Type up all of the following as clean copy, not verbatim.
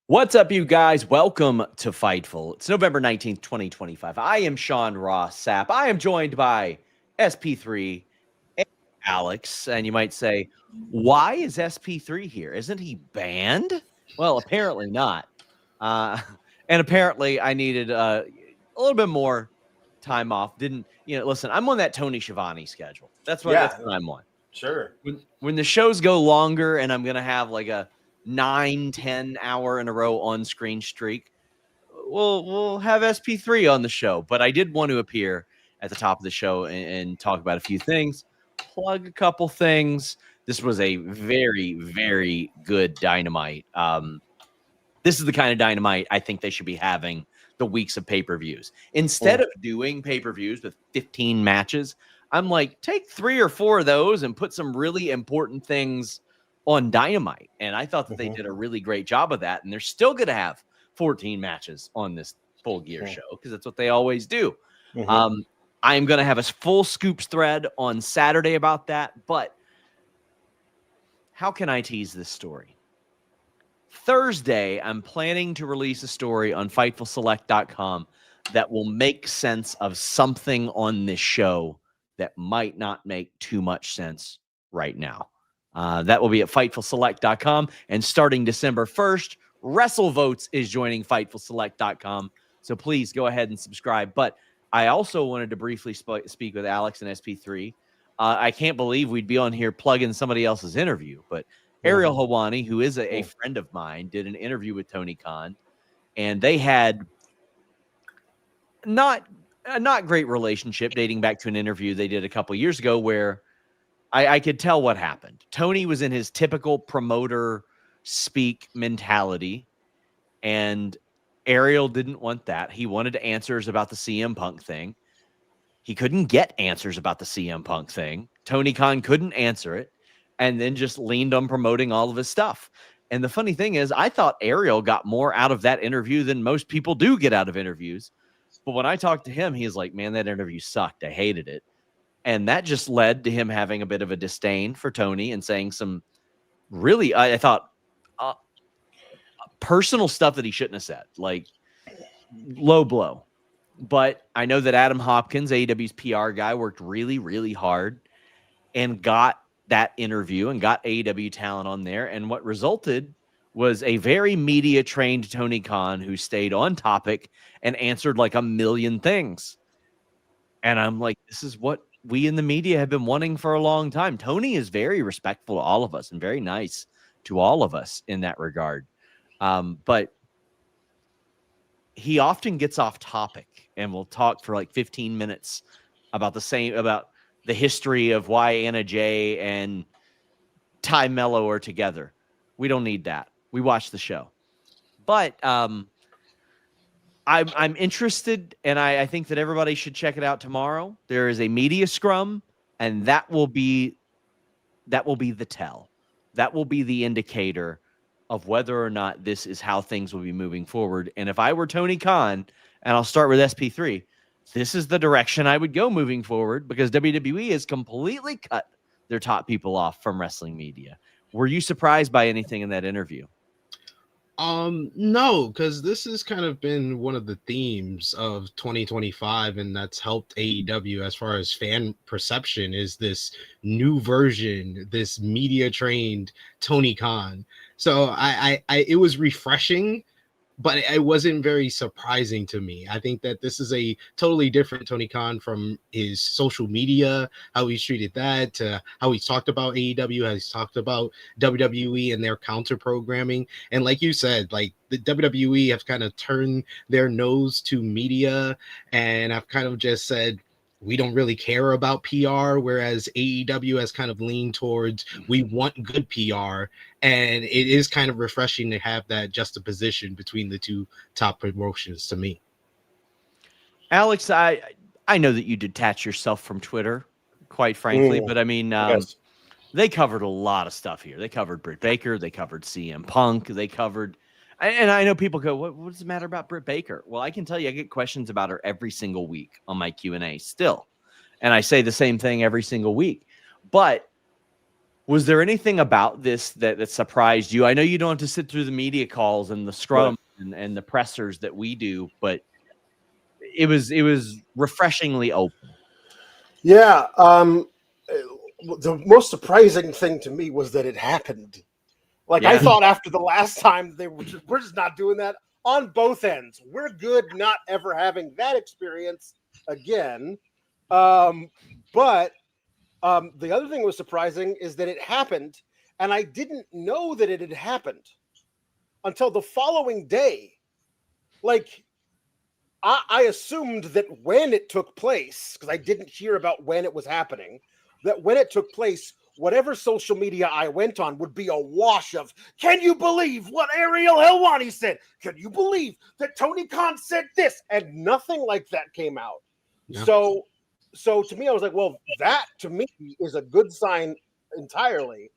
What's up, you guys? Welcome to Fightful. It's November 19th, 2025. I am Sean Ross Sapp. I am joined by SP3 and Alex. And you might say, why is SP3 here? Isn't he banned? Well, apparently not. And apparently I needed a little bit more time off. Listen, I'm on that Tony Schiavone schedule. That's what I'm on. Sure. When the shows go longer and I'm going to have like a 9-10 hour in a row on screen streak, we'll have SP3 on the show. But I did want to appear at the top of the show and talk about a few things, plug a couple things. This was a very, very good Dynamite. This is the kind of Dynamite I think they should be having the weeks of pay-per-views. Instead of doing pay-per-views with 15 matches, I'm like, take 3 or 4 of those and put some really important things on Dynamite. And I thought that they did a really great job of that. And they're still going to have 14 matches on this Full Gear show because that's what they always do. I am going to have a full Scoops thread on Saturday about that. But how can I tease this story? Thursday, I'm planning to release a story on FightfulSelect.com that will make sense of something on this show that might not make too much sense right now. That will be at FightfulSelect.com. And starting December 1st, WrestleVotes is joining FightfulSelect.com. So please go ahead and subscribe. But I also wanted to briefly speak with Alex and SP3. I can't believe we'd be on here plugging somebody else's interview, but Ariel Helwani, who is a friend of mine, did an interview with Tony Khan, and they had not great relationship dating back to an interview they did a couple years ago where I could tell what happened. Tony was in his typical promoter speak mentality, and Ariel didn't want that. He wanted answers about the CM Punk thing. He couldn't get answers about the CM Punk thing. Tony Khan couldn't answer it, and then just leaned on promoting all of his stuff. And the funny thing is, I thought Ariel got more out of that interview than most people do get out of interviews. But when I talked to him, he's like, man, that interview sucked. I hated it. And that just led to him having a bit of a disdain for Tony and saying some really, I thought, personal stuff that he shouldn't have said, like low blow. But I know that Adam Hopkins, AEW's PR guy, worked really, really hard and got that interview and got AEW talent on there. And what resulted was a very media-trained Tony Khan who stayed on topic and answered like a million things. And I'm like, this is what we in the media have been wanting for a long time. Tony is very respectful to all of us and very nice to all of us in that regard. But he often gets off topic and will talk for like 15 minutes about the history of why Anna Jay and Ty Mello are together. We don't need that. We watch the show. But I'm interested, and I think that everybody should check it out tomorrow. There is a media scrum, and that will be the tell. That will be the indicator of whether or not this is how things will be moving forward. And if I were Tony Khan, and I'll start with SP3, this is the direction I would go moving forward because WWE has completely cut their top people off from wrestling media. Were you surprised by anything in that interview? No, because this has kind of been one of the themes of 2025, and that's helped AEW as far as fan perception is this new version, this media-trained Tony Khan. So it was refreshing, but it wasn't very surprising to me. I think that this is a totally different Tony Khan from his social media, how he's treated that, to how he's talked about AEW, how he's talked about WWE and their counter programming. And like you said, like the WWE have kind of turned their nose to media, and I've kind of just said, we don't really care about PR, whereas AEW has kind of leaned towards we want good PR, and it is kind of refreshing to have that juxtaposition between the two top promotions to me. Alex, I know that you detach yourself from Twitter, quite frankly, but I mean, they covered a lot of stuff here. They covered Britt Baker, they covered CM Punk, they covered, and I know people go, what does it matter about Britt Baker? Well, I can tell you, I get questions about her every single week on my Q&A still. And I say the same thing every single week. But Was there anything about this that surprised you? I know you don't have to sit through the media calls and the scrum and the pressers that we do, but it was refreshingly open. Yeah. The most surprising thing to me was that it happened. Like, I thought after the last time we're just not doing that on both ends. We're good not ever having that experience again. But the other thing was surprising is that it happened, and I didn't know that it had happened until the following day. Like, I assumed that when it took place, because I didn't hear about when it was happening, that when it took place, whatever social media I went on would be a wash of, can you believe what Ariel Helwani said? Can you believe that Tony Khan said this? And nothing like that came out. Yeah. So to me, I was like, well, that to me is a good sign entirely.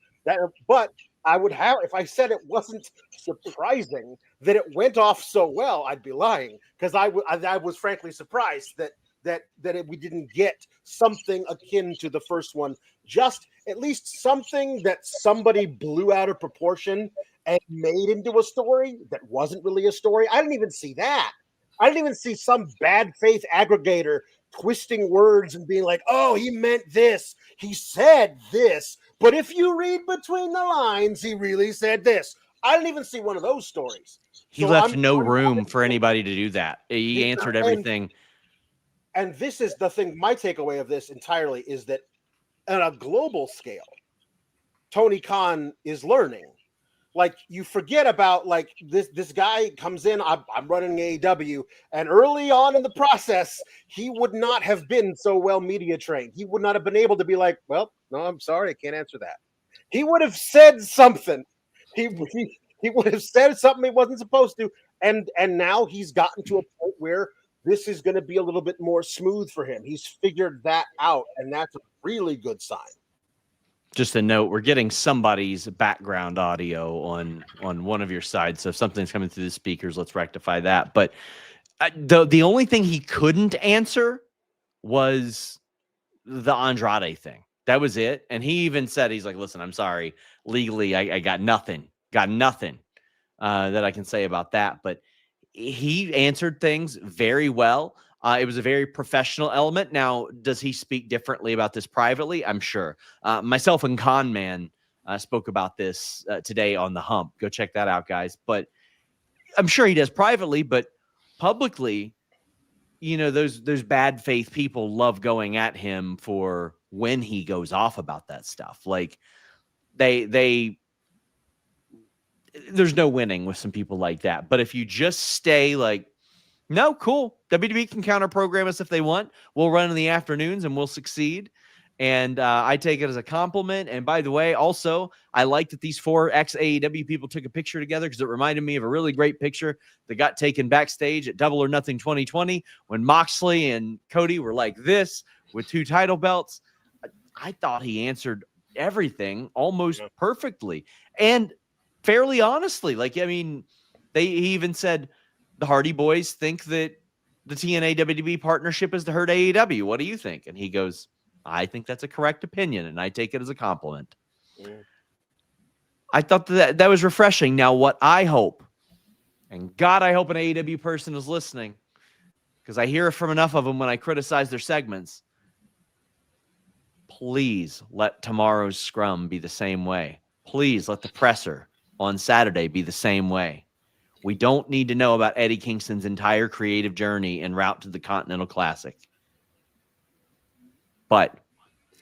But I would have, if I said it wasn't surprising that it went off so well, I'd be lying, because I was frankly surprised that we didn't get something akin to the first one, just at least something that somebody blew out of proportion and made into a story that wasn't really a story. I didn't even see that. I didn't even see some bad faith aggregator twisting words and being like, oh, he meant this. He said this. But if you read between the lines, he really said this. I didn't even see one of those stories. He left no room for anybody to do that. He answered everything. And this is the thing, my takeaway of this entirely is that on a global scale, Tony Khan is learning. Like, you forget about, like, this guy comes in, I'm running AEW, and early on in the process, he would not have been so well media trained. He would not have been able to be like, well, no, I'm sorry, I can't answer that. He would have said something. He would have said something he wasn't supposed to, and now he's gotten to a point where this is going to be a little bit more smooth for him. He's figured that out, and that's a really good sign. Just a note, we're getting somebody's background audio on one of your sides. So if something's coming through the speakers, let's rectify that. But the only thing he couldn't answer was the Andrade thing. That was it. And he even said, he's like, listen, I'm sorry. Legally, I got nothing that I can say about that. But he answered things very well. It was a very professional element. Now, does he speak differently about this privately? I'm sure. Myself and Con Man spoke about this today on The Hump. Go check that out, guys. But I'm sure he does privately, but publicly, you know, those bad faith people love going at him for when he goes off about that stuff. Like, there's no winning with some people like that. But if you just stay like, no, cool. WWE can counter program us if they want. We'll run in the afternoons and we'll succeed. And I take it as a compliment. And by the way, also, I like that these 4 ex-AEW people took a picture together because it reminded me of a really great picture that got taken backstage at Double or Nothing 2020 when Moxley and Cody were like this with 2 title belts. I thought he answered everything almost perfectly and fairly honestly. Like, I mean, he even said, the Hardy Boys think that the TNA WWE partnership is to hurt AEW. What do you think? And he goes, I think that's a correct opinion, and I take it as a compliment. Yeah. I thought that was refreshing. Now, what I hope, and God, I hope an AEW person is listening, because I hear it from enough of them when I criticize their segments. Please let tomorrow's scrum be the same way. Please let the presser on Saturday be the same way. We don't need to know about Eddie Kingston's entire creative journey en route to the Continental Classic. But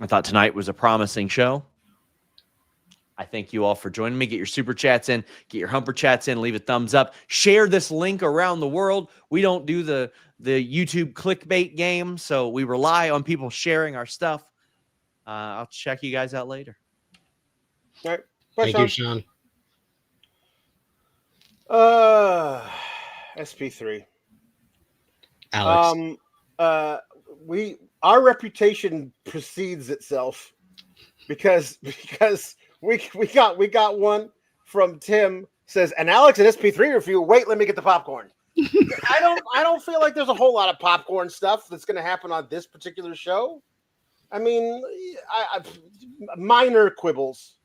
I thought tonight was a promising show. I thank you all for joining me. Get your super chats in. Get your humper chats in. Leave a thumbs up. Share this link around the world. We don't do the YouTube clickbait game, so we rely on people sharing our stuff. I'll check you guys out later. All right. Bye, Thank you, Sean. SP3. Alex. Our reputation precedes itself because we got one from Tim, says, and Alex and SP3 review. Wait, let me get the popcorn. I don't feel like there's a whole lot of popcorn stuff that's going to happen on this particular show. I mean, minor quibbles.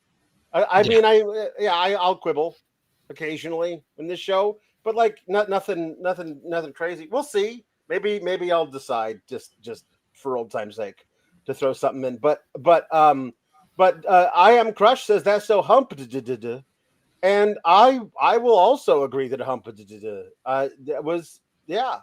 I mean, I'll quibble occasionally in this show, but like nothing crazy. We'll see. Maybe I'll decide just for old time's sake to throw something in. But I Am Crushed says that's so hump. And I will also agree that a hump. That was it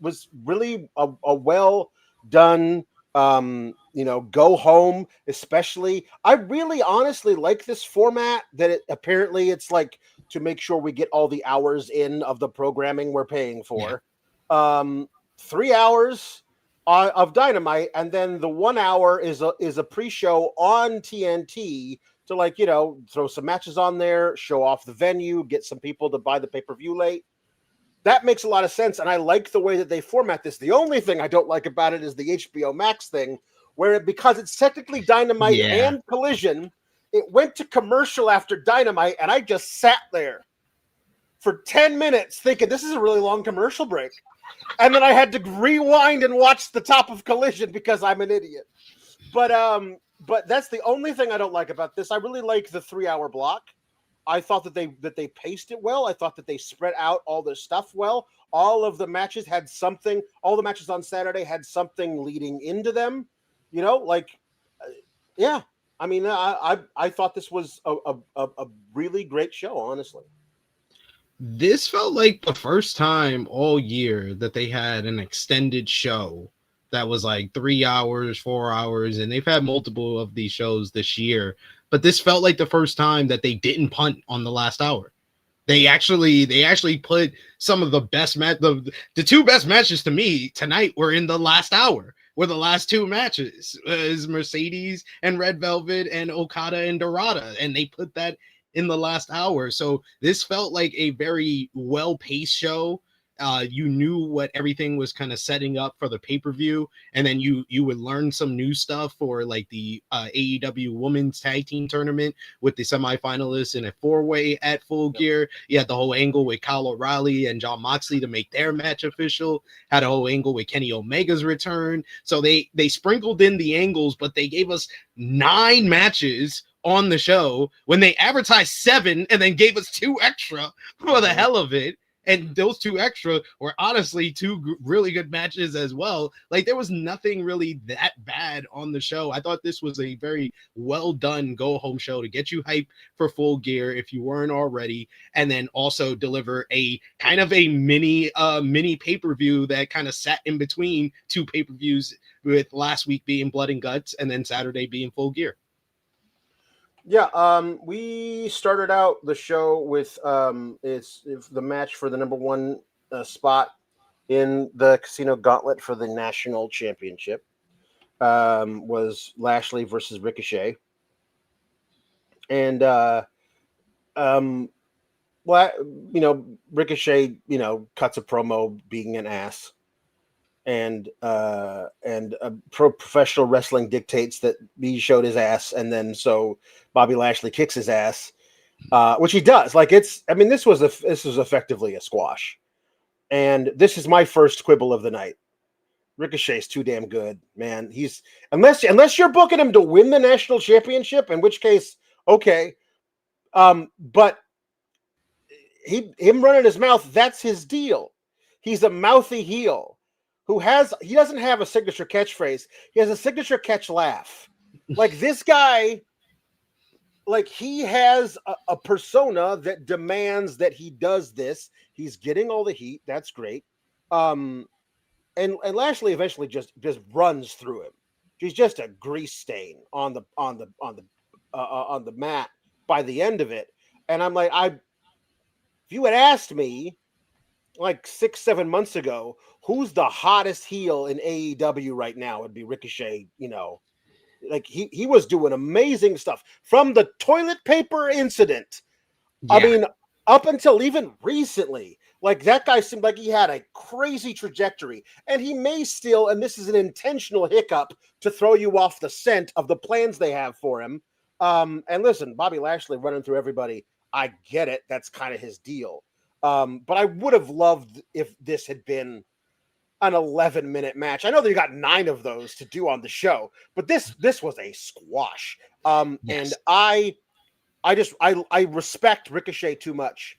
was really a well done. Go home, especially. I really honestly like this format that apparently it's like to make sure we get all the hours in of the programming we're paying for. Yeah. 3 hours of Dynamite, and then the 1 hour is a pre-show on TNT to throw some matches on there, show off the venue, get some people to buy the pay-per-view late. That makes a lot of sense, and I like the way that they format this. The only thing I don't like about it is the HBO Max thing, where because it's technically Dynamite and Collision, it went to commercial after Dynamite, and I just sat there for 10 minutes thinking, this is a really long commercial break. And then I had to rewind and watch the top of Collision because I'm an idiot. But that's the only thing I don't like about this. I really like the 3 hour block. I thought that they paced it well. I thought that they spread out all the stuff well. All of the matches had something. All the matches on Saturday had something leading into them. Yeah. I mean, I thought this was a really great show, honestly. This felt like the first time all year that they had an extended show that was like 3 hours, 4 hours, and they've had multiple of these shows this year. But this felt like the first time that they didn't punt on the last hour. They actually put some of the best the two best matches to me tonight were in the last hour. Were the last two matches is Mercedes and Red Velvet and Okada and Dorada, and they put that in the last hour. So this felt like a very well-paced show. You knew what everything was kind of setting up for the pay-per-view, and then you would learn some new stuff for like the AEW Women's Tag Team Tournament with the semifinalists in a four-way at Full Gear. You had the whole angle with Kyle O'Reilly and Jon Moxley to make their match official. Had a whole angle with Kenny Omega's return. So they sprinkled in the angles, but they gave us 9 matches on the show when they advertised 7 and then gave us 2 extra for the hell of it. And those 2 extra were honestly 2 really good matches as well. Like there was nothing really that bad on the show. I thought this was a very well done go home show to get you hyped for Full Gear if you weren't already, and then also deliver a kind of a mini pay-per-view that kind of sat in between 2 pay-per-views, with last week being Blood and Guts and then Saturday being Full Gear. Yeah, we started out the show with it's the match for the number 1 spot in the Casino Gauntlet for the national championship. Was Lashley versus Ricochet, and Ricochet, cuts a promo being an ass. And professional wrestling dictates that he showed his ass, and then so Bobby Lashley kicks his ass, which he does. Like this was effectively a squash, and this is my first quibble of the night. Ricochet's too damn good, man. He's unless you're booking him to win the national championship, in which case, okay, but him running his mouth, that's his deal. He's a mouthy heel. He doesn't have a signature catchphrase. He has a signature catch laugh. Like this guy, like he has a persona that demands that he does this. He's getting all the heat. That's great. And Lashley eventually just runs through him. He's just a grease stain on the mat by the end of it. And I'm like, if you had asked me like 6-7 months ago, who's the hottest heel in AEW right now, it'd be Ricochet. Like he was doing amazing stuff from the toilet paper incident. Yeah. I mean, up until even recently, like that guy seemed like he had a crazy trajectory, and he may still, and this is an intentional hiccup to throw you off the scent of the plans they have for him. And listen, Bobby Lashley running through everybody, I get it. That's kind of his deal. But I would have loved if this had been an 11-minute match. I know that you got 9 of those to do on the show, but this was a squash. Yes. And I respect Ricochet too much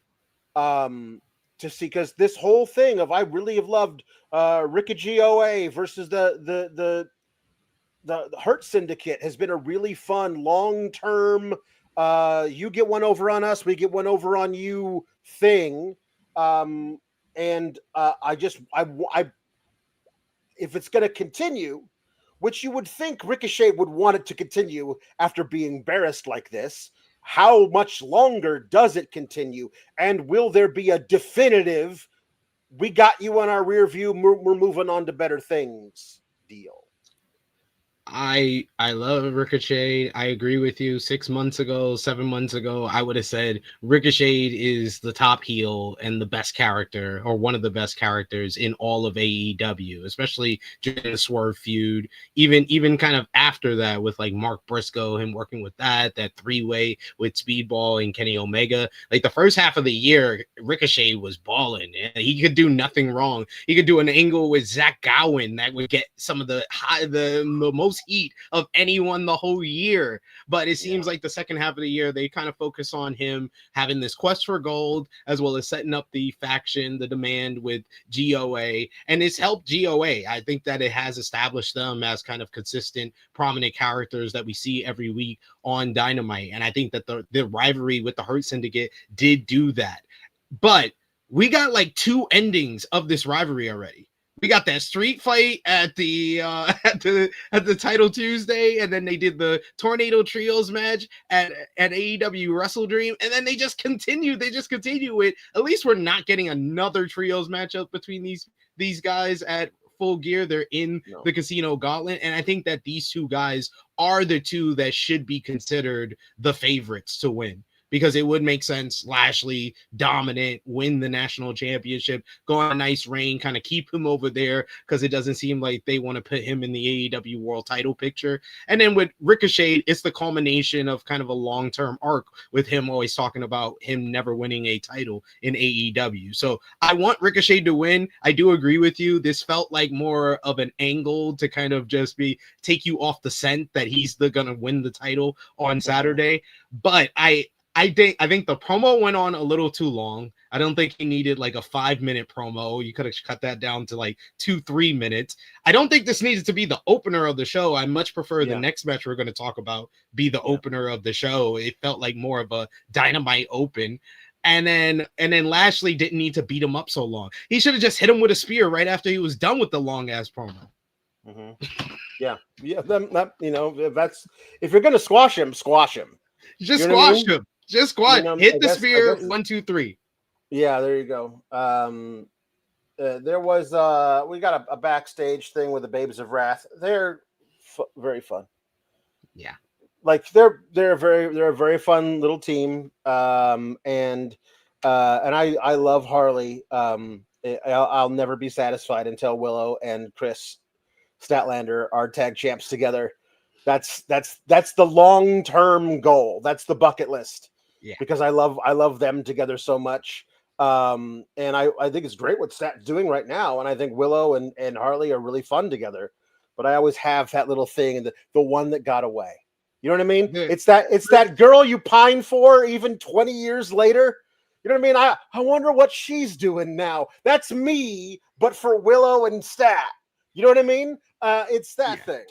to see, because this whole thing of I really have loved Ricochet OA versus the Hurt Syndicate has been a really fun long term. You get one over on us, we get one over on you thing. And I if it's going to continue, which you would think Ricochet would want it to continue after being embarrassed like this, how much longer does it continue? And will there be a definitive, we got you on our rear view, we're moving on to better things deal? I love Ricochet. I agree with you. 6 months ago, 7 months ago, I would have said Ricochet is the top heel and the best character, or one of the best characters in all of AEW, especially during the Swerve feud. Even kind of after that with like Mark Briscoe, him working with that three-way with Speedball and Kenny Omega. Like the first half of the year, Ricochet was balling. He could do nothing wrong. He could do an angle with Zach Gowen that would get some of the most heat of anyone the whole year. But it seems like the second half of the year they kind of focus on him having this quest for gold, as well as setting up the faction, the demand with GOA, and it's helped GOA. I think that it has established them as kind of consistent, prominent characters that we see every week on Dynamite. And I think that the rivalry with the Hurt Syndicate did do that. But we got like 2 endings of this rivalry already. We got that street fight at the Title Tuesday, and then they did the Tornado Trios match at AEW Wrestle Dream, and then they just continue. They just continue it. At least we're not getting another trios matchup between these guys at Full Gear. They're in the Casino Gauntlet, and I think that these 2 guys are the 2 that should be considered the favorites to win. Because it would make sense, Lashley, dominant, win the national championship, go on a nice reign, kind of keep him over there, because it doesn't seem like they want to put him in the AEW world title picture. And then with Ricochet, it's the culmination of kind of a long-term arc with him always talking about him never winning a title in AEW. So I want Ricochet to win. I do agree with you. This felt like more of an angle to kind of just take you off the scent that he's going to win the title on Saturday. But I think the promo went on a little too long. I don't think he needed like a 5-minute promo. You could have cut that down to like 2-3 minutes. I don't think this needed to be the opener of the show. I much prefer the next match we're going to talk about be the opener of the show. It felt like more of a Dynamite open. And then Lashley didn't need to beat him up so long. He should have just hit him with a spear right after he was done with the long ass promo. Mm-hmm. Yeah. If you're going to squash him, squash him. Just squash him. Just squat, hit the spear, 1, 2, 3. Yeah, there you go. There was we got a backstage thing with the Babes of Wrath. They're very fun. Yeah, like they're a very fun little team. And I love Harley. I'll never be satisfied until Willow and Chris Statlander are tag champs together. That's the long-term goal. That's the bucket list. Yeah. Because I love them together so much. And I think it's great what Stat's doing right now. And I think Willow and Harley are really fun together. But I always have that little thing, and the one that got away. You know what I mean? Yeah. It's that girl you pine for even 20 years later. You know what I mean? I wonder what she's doing now. That's me, but for Willow and Stat. You know what I mean? It's that thing.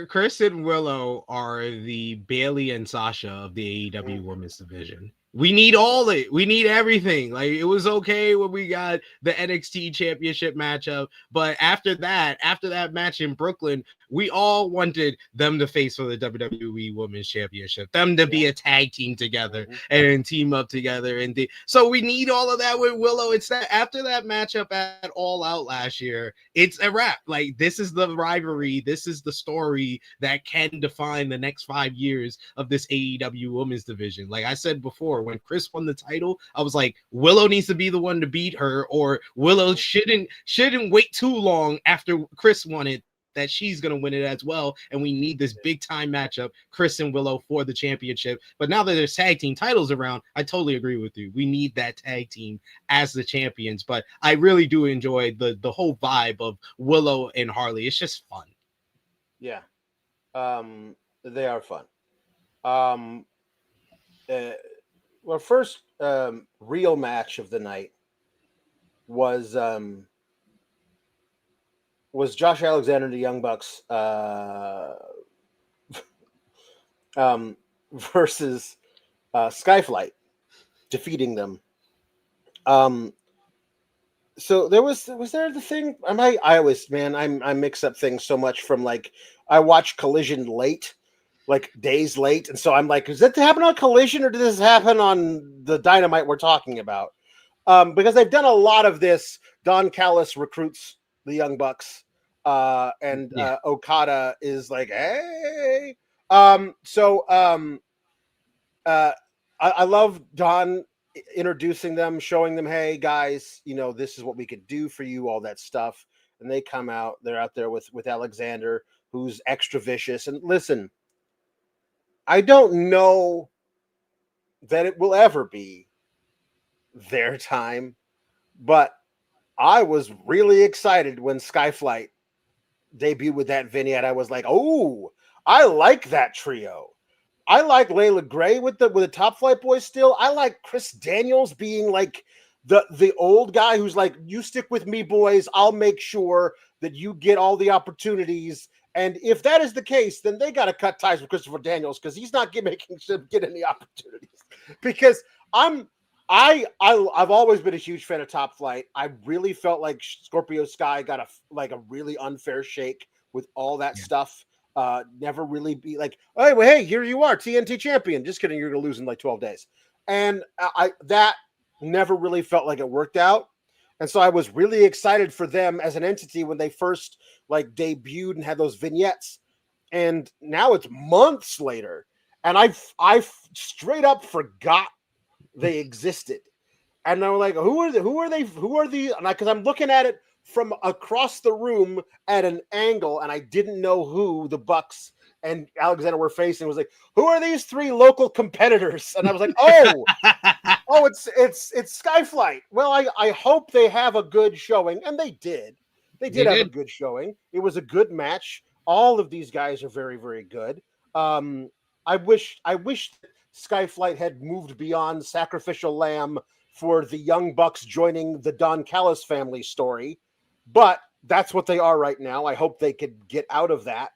Chris and Willow are the Bailey and Sasha of the AEW Women's Division. We need all it. We need everything. Like, it was okay when we got the NXT Championship matchup, but after that match in Brooklyn, we all wanted them to face for the WWE Women's Championship, them to be a tag team together and team up together. So we need all of that with Willow. It's that after that matchup at All Out last year, it's a wrap. Like, this is the rivalry. This is the story that can define the next 5 years of this AEW Women's Division. Like I said before, when Chris won the title, I was like, Willow needs to be the one to beat her, or Willow shouldn't wait too long after Chris won it, that she's going to win it as well. And we need this big time matchup, Chris and Willow, for the championship. But now that there's tag team titles around, I totally agree with you. We need that tag team as the champions. But I really do enjoy the whole vibe of Willow and Harley. It's just fun. Yeah. They are fun. well, first real match of the night was Josh Alexander and the Young Bucks versus Skyflight, defeating them. So was there the thing? I mix up things so much from like I watch Collision late, like days late, and so I'm like, does that happen on Collision or did this happen on the Dynamite we're talking about? Because they've done a lot of this. Don Callis recruits the Young Bucks, and Okada is like, hey. I love Don introducing them, showing them, hey guys, this is what we could do for you, all that stuff. And they come out, they're out there with Alexander, who's extra vicious. And listen, I don't know that it will ever be their time, but I was really excited when Skyflight debuted with that vignette. I was like, oh, I like that trio. I like Layla Gray with the Top Flight Boys still. I like Chris Daniels being like the old guy who's like, you stick with me, boys. I'll make sure that you get all the opportunities. And if that is the case, then they got to cut ties with Christopher Daniels because he's not making him get any opportunities. Because I've always been a huge fan of Top Flight. I really felt like Scorpio Sky got a really unfair shake with all that stuff. Never really be like, hey, here you are, TNT champion. Just kidding, you're gonna lose in like 12 days. And that never really felt like it worked out. And so I was really excited for them as an entity when they first like debuted and had those vignettes. And now it's months later, and I straight up forgot they existed. And I'm like, who are they? Because I'm looking at it from across the room at an angle, and I didn't know who the Bucks and Alexander were facing. It was like, who are these three local competitors? And I was like, it's Skyflight. Well, I hope they have a good showing, and they did. They did have a good showing. It was a good match. All of these guys are very, very good. I wish Skyflight had moved beyond Sacrificial Lamb for the Young Bucks joining the Don Callis family story. But that's what they are right now. I hope they could get out of that.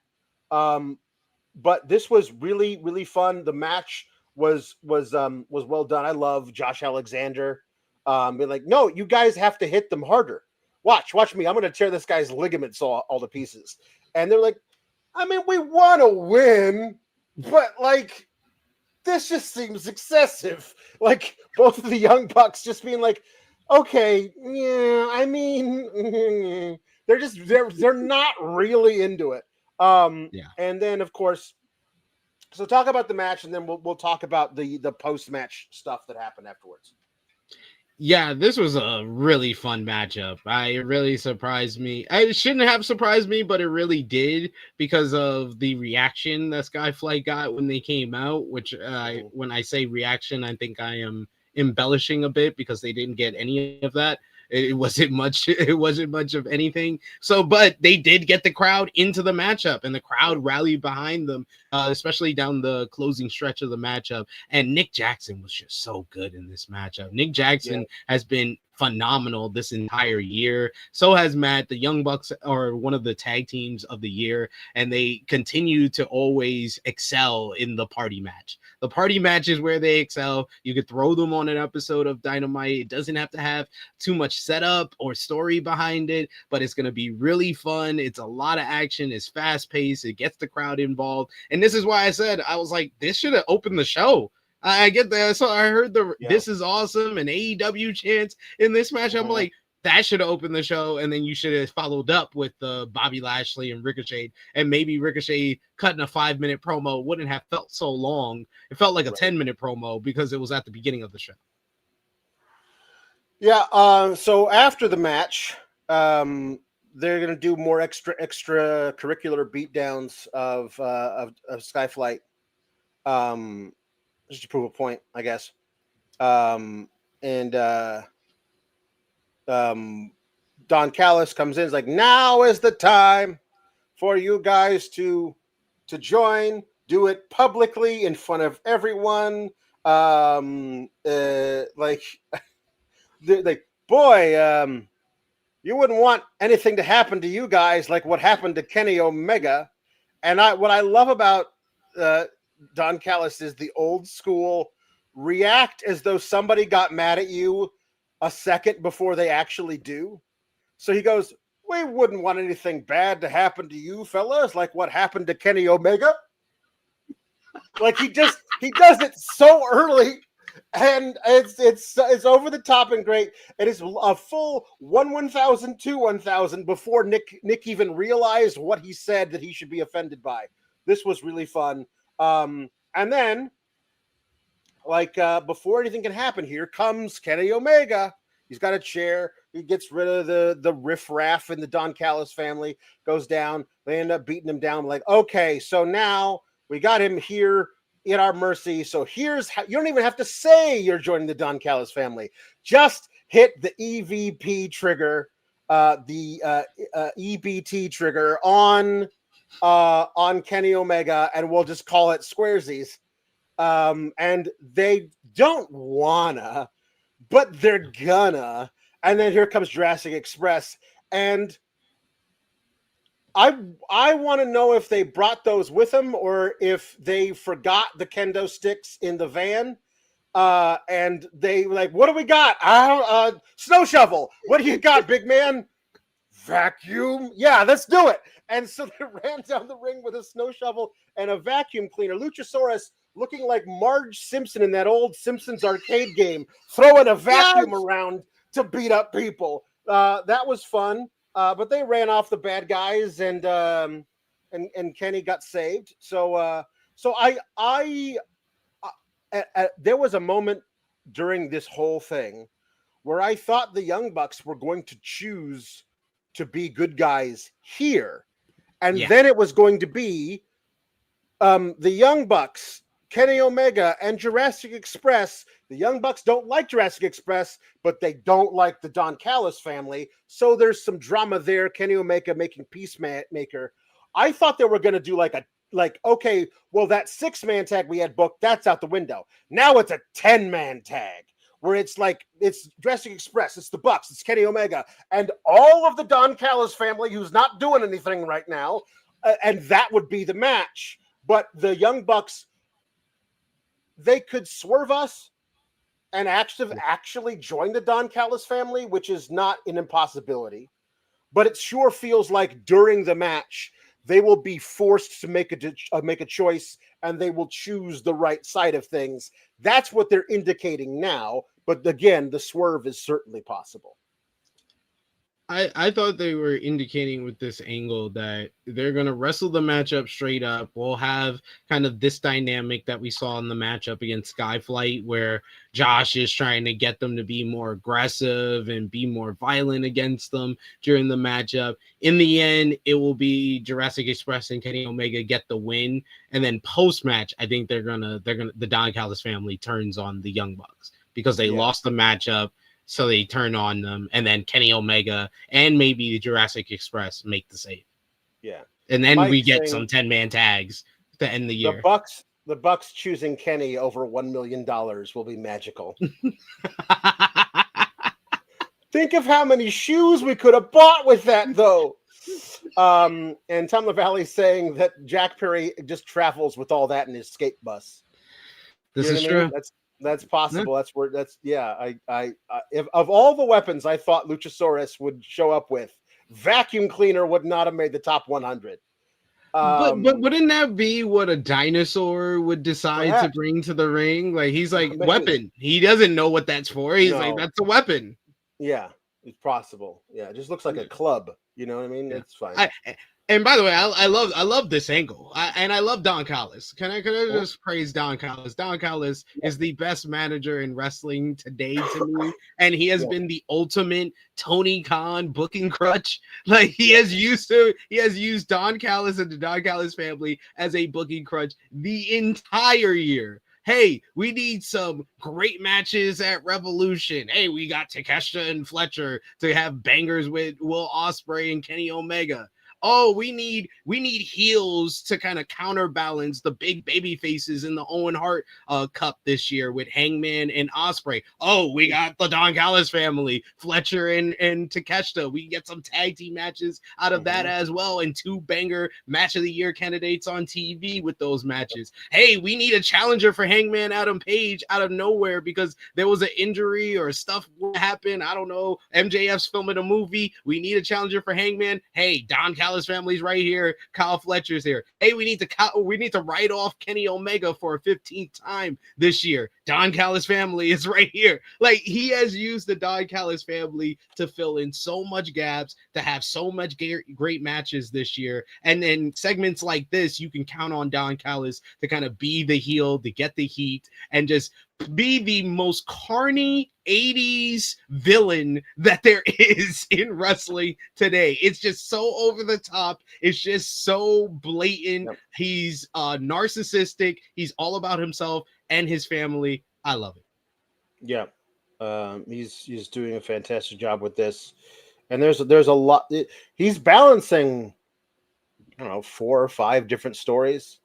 But this was really, really fun. The match was well done. I love Josh Alexander. Being like, no, you guys have to hit them harder. Watch me. I'm going to tear this guy's ligaments all to pieces. And they're like, I mean, we want to win, but like, this just seems excessive. Like both of the Young Bucks just being like, okay, yeah, I mean, they're not really into it. And then of course, so talk about the match, and then we'll talk about the post-match stuff that happened afterwards. Yeah, this was a really fun matchup. It really surprised me. It shouldn't have surprised me, but it really did because of the reaction that Skyflight got when they came out, which when I say reaction, I think I am embellishing a bit because they didn't get any of that. It wasn't much of anything. So, but they did get the crowd into the matchup, and the crowd rallied behind them, especially down the closing stretch of the matchup. And Nick Jackson was just so good in this matchup. Nick Jackson has been phenomenal this entire year. So has Matt. The Young Bucks are one of the tag teams of the year, and they continue to always excel in the party match. The party match is where they excel. You could throw them on an episode of Dynamite. It doesn't have to have too much setup or story behind it, but it's going to be really fun. It's a lot of action. It's fast paced. It gets the crowd involved. And this is why I said, I was like, this should have opened the show. I get that. So I heard this is awesome and AEW chants in this match. I'm like, that should have opened the show, and then you should have followed up with Bobby Lashley and Ricochet, and maybe Ricochet cutting a 5-minute promo wouldn't have felt so long. It felt like a 10-minute promo because it was at the beginning of the show. Yeah. So after the match, they're going to do more extracurricular beatdowns of Skyflight. Just to prove a point, I guess. Don Callis comes in, is like, now is the time for you guys to join, do it publicly in front of everyone. like, boy, you wouldn't want anything to happen to you guys like what happened to Kenny Omega. And what I love about Don Callis is the old school react as though somebody got mad at you a second before they actually do. So he goes, we wouldn't want anything bad to happen to you fellas like what happened to Kenny Omega. Like he does it so early, and it's over the top and great. It is a full 1,000 to 1,000 before Nick even realized what he said that he should be offended by. This was really fun. And then, before anything can happen, here comes Kenny Omega. He's got a chair. He gets rid of the riffraff in the Don Callis family. Goes down. They end up beating him down. Like, okay, so now we got him here at our mercy. So here's how you don't even have to say you're joining the Don Callis family. Just hit the EVP trigger, the EBT trigger on Kenny Omega, and we'll just call it squaresies. And they don't wanna, but they're gonna. And then here comes Jurassic Express, and I want to know if they brought those with them or if they forgot the kendo sticks in the van, and they like, what do we got? Snow shovel. What do you got, big man? Vacuum. Yeah, let's do it. And so they ran down the ring with a snow shovel and a vacuum cleaner. Luchasaurus looking like Marge Simpson in that old Simpsons arcade game, throwing a vacuum around to beat up people. That was fun. But they ran off the bad guys, and Kenny got saved. So there was a moment during this whole thing where I thought the Young Bucks were going to choose to be good guys here, and then it was going to be the Young Bucks, Kenny Omega, and Jurassic Express. The Young Bucks don't like Jurassic Express, but they don't like the Don Callis family. So there's some drama there. Kenny Omega making Peacemaker. I thought they were going to do okay, well, that 6-man tag we had booked, that's out the window. Now it's a 10-man tag where it's Jurassic Express, it's the Bucks, it's Kenny Omega, and all of the Don Callis family who's not doing anything right now. And that would be the match. But the Young Bucks, they could swerve us and actually join the Don Callis family, which is not an impossibility. But it sure feels like during the match, they will be forced to make a choice, and they will choose the right side of things. That's what they're indicating now. But again, the swerve is certainly possible. I thought they were indicating with this angle that they're going to wrestle the matchup straight up. We'll have kind of this dynamic that we saw in the matchup against Skyflight, where Josh is trying to get them to be more aggressive and be more violent against them during the matchup. In the end, it will be Jurassic Express and Kenny Omega get the win. And then post-match, I think the Don Callis family turns on the Young Bucks because they lost the matchup. So they turn on them, and then Kenny Omega and maybe the Jurassic Express make the save. Yeah. And then we get some 10-man tags to end the year. The Bucks choosing Kenny over $1 million will be magical. Think of how many shoes we could have bought with that, though. And Tom LaValle saying that Jack Perry just travels with all that in his skate bus. This is true. That's possible. Yeah. If of all the weapons I thought Luchasaurus would show up with, vacuum cleaner would not have made the top 100. But wouldn't that be what a dinosaur would decide to bring to the ring? Like, he's like, weapon. He doesn't know what that's for. He's like, that's a weapon. Yeah, it's possible. Yeah, it just looks like a club. You know what I mean? It's fine. And by the way, I love this angle. I love Don Callis. Can I just praise Don Callis? Don Callis is the best manager in wrestling today to me, and he has been the ultimate Tony Khan booking crutch. Like, he has used Don Callis and the Don Callis family as a booking crutch the entire year. Hey, we need some great matches at Revolution. Hey, we got Takeshita and Fletcher to have bangers with Will Ospreay and Kenny Omega. oh, we need heels to kind of counterbalance the big baby faces in the Owen Hart Cup this year with Hangman and Ospreay. Oh, we got the Don Callis family, Fletcher and Takeshita. We get some tag team matches out of that as well, and 2 banger match of the year candidates on TV with those matches. Hey, we need a challenger for Hangman Adam Page out of nowhere because there was an injury or stuff happened. I don't know. MJF's filming a movie. We need a challenger for Hangman. Hey, Don Callis family's right here. Kyle Fletcher's here. Hey, we need to write off Kenny Omega for a 15th time this year. Don Callis family is right here. Like, he has used the Don Callis family to fill in so much gaps, to have so much great matches this year. And then segments like this, you can count on Don Callis to kind of be the heel, to get the heat, and just be the most carny 80s villain that there is in wrestling today. It's just so over the top. It's just so blatant. Yep. He's narcissistic. He's all about himself and his family. I love it. Yeah. He's doing a fantastic job with this. And there's a lot. He's balancing, I don't know, 4 or 5 different stories.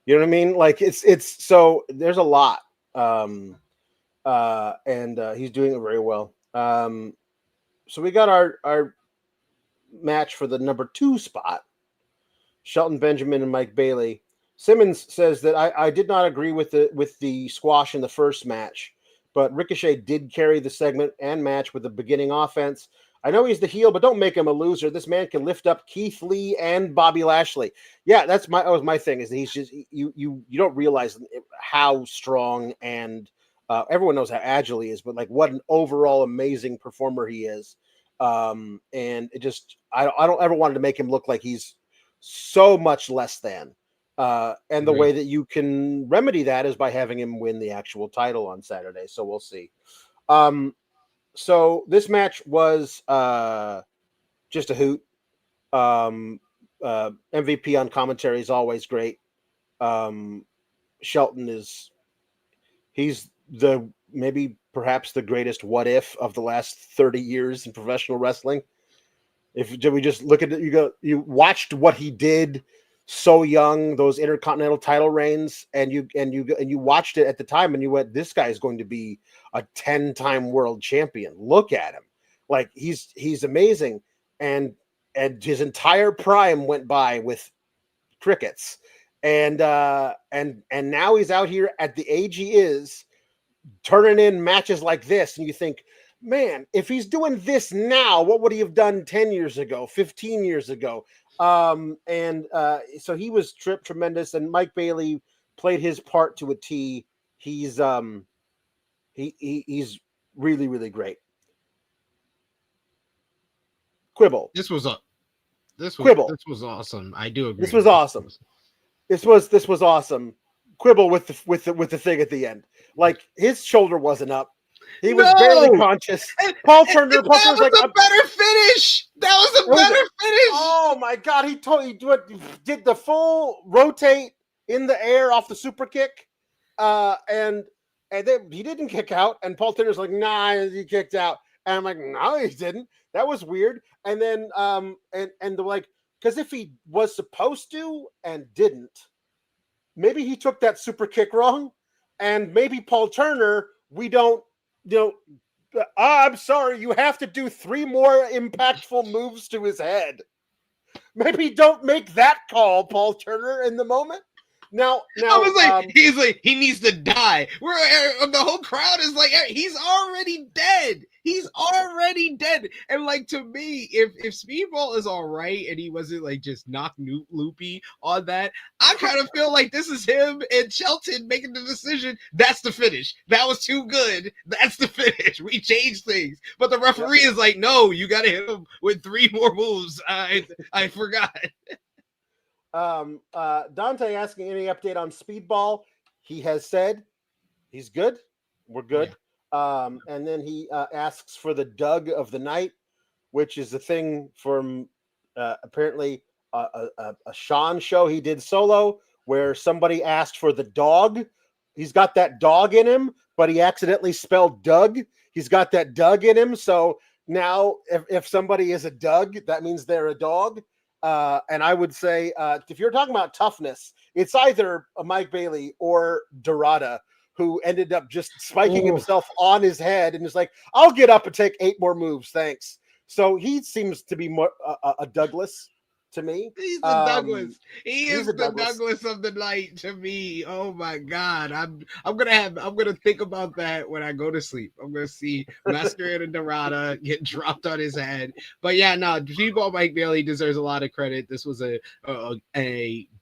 You know what I mean? Like it's so there's a lot. And he's doing it very well. So we got our match for the number 2 spot. Shelton Benjamin and Mike Bailey. Simmons says that I did not agree with the squash in the first match, but Ricochet did carry the segment and match with the beginning offense. I know he's the heel, but don't make him a loser. This man can lift up Keith Lee and Bobby Lashley. Yeah, that was my thing. Is that he's just you don't realize how strong and everyone knows how agile he is, but like what an overall amazing performer he is. And it just I don't ever want to make him look like he's so much less than. And the way that you can remedy that is by having him win the actual title on Saturday. So we'll see. So this match was just a hoot. MVP on commentary is always great. Shelton he's perhaps the greatest what if of the last 30 years in professional wrestling. If we just look at it, you watched what he did so young, those Intercontinental title reigns, and you watched it at the time and you went, this guy is going to be a 10-time world champion. Look at him. Like he's amazing. And his entire prime went by with crickets. And now he's out here at the age he is, turning in matches like this. And you think, man, if he's doing this now, what would he have done 10 years ago, 15 years ago? So he was tremendous, and Mike Bailey played his part to a T. He's really, really great. Quibble. This was awesome. I do agree. This was awesome. This was awesome. Quibble with the thing at the end. Like his shoulder wasn't up. He was barely conscious. Paul Turner was like a better finish. That was a better finish. Oh my God! He did the full rotate in the air off the super kick, and then he didn't kick out. And Paul Turner's like, nah, he kicked out. And I'm like, no, he didn't. That was weird. And then and they're like, because if he was supposed to and didn't, maybe he took that super kick wrong, and maybe Paul Turner, I'm sorry, you have to do 3 more impactful moves to his head. Maybe don't make that call, Paul Turner, in the moment. Now I was like, he's like, he needs to die. The whole crowd is like, he's already dead. He's already dead. And like, to me, if Speedball is all right and he wasn't like just knocked loopy on that, I kind of feel like this is him and Shelton making the decision. That's the finish. That was too good. That's the finish. We changed things. But the referee is like, no, you got to hit him with 3 more moves. I forgot. Dante asking any update on Speedball. He has said he's good. We're good. Yeah. And then he asks for the Doug of the night, which is the thing from apparently a Sean show he did solo where somebody asked for the dog. He's got that dog in him, but he accidentally spelled Doug. He's got that Doug in him. So now if somebody is a Doug, that means they're a dog. And I would say, if you're talking about toughness, it's either a Mike Bailey or Dorada, who ended up just spiking himself on his head and is like, I'll get up and take 8 more moves. Thanks. So he seems to be more a Douglas to me. He's the Douglas. He is the Douglas. Douglas of the night to me. Oh my God. I'm gonna think about that when I go to sleep. I'm gonna see Mascara and Dorada get dropped on his head. But yeah, no, Speedball Mike Bailey deserves a lot of credit. This was a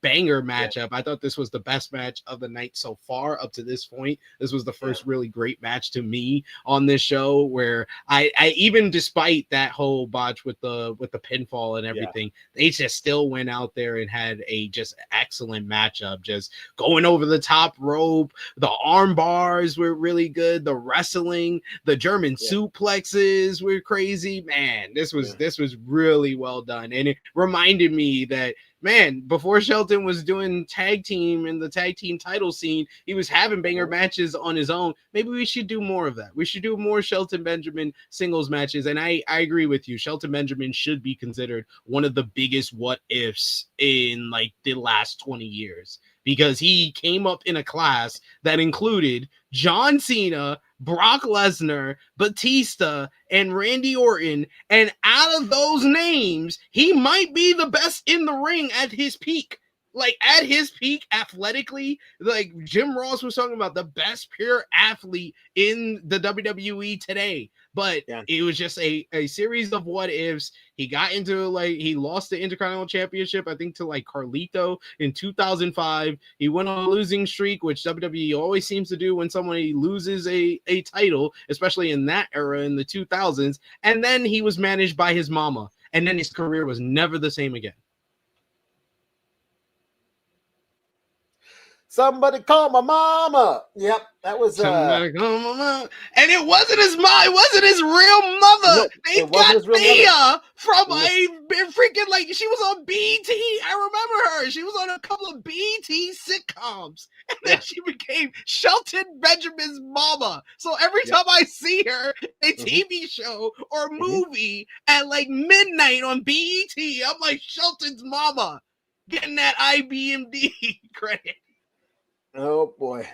banger matchup. I thought this was the best match of the night so far up to this point. This was the first really great match to me on this show, where I even despite that whole botch with the pinfall and everything, they just still went out there and had a just excellent matchup, just going over the top rope. The arm bars were really good. The wrestling, the German suplexes were crazy. Man, this was really well done. And it reminded me that, man, before Shelton was doing tag team and the tag team title scene, he was having banger matches on his own. Maybe we should do more of that. We should do more Shelton Benjamin singles matches. And I agree with you. Shelton Benjamin should be considered one of the biggest what ifs in like the last 20 years, because he came up in a class that included John Cena, Brock Lesnar, Batista, and Randy Orton. And out of those names, he might be the best in the ring at his peak. Like at his peak athletically, like Jim Ross was talking about, the best pure athlete in the WWE today. But it was just a series of what ifs. He got into he lost the Intercontinental Championship, I think, to like Carlito in 2005. He went on a losing streak, which WWE always seems to do when somebody loses a title, especially in that era in the 2000s. And then he was managed by his mama. And then his career was never the same again. Somebody call my mama. Yep, that was somebody call my mama. And it wasn't his mom. It wasn't his real mother. No, they got Thea from a freaking, like, she was on BT. I remember her. She was on a couple of BT sitcoms. And then she became Shelton Benjamin's mama. So every time I see her, a TV show or movie at like midnight on BET, I'm like, Shelton's mama, getting that IBMD credit. Oh boy.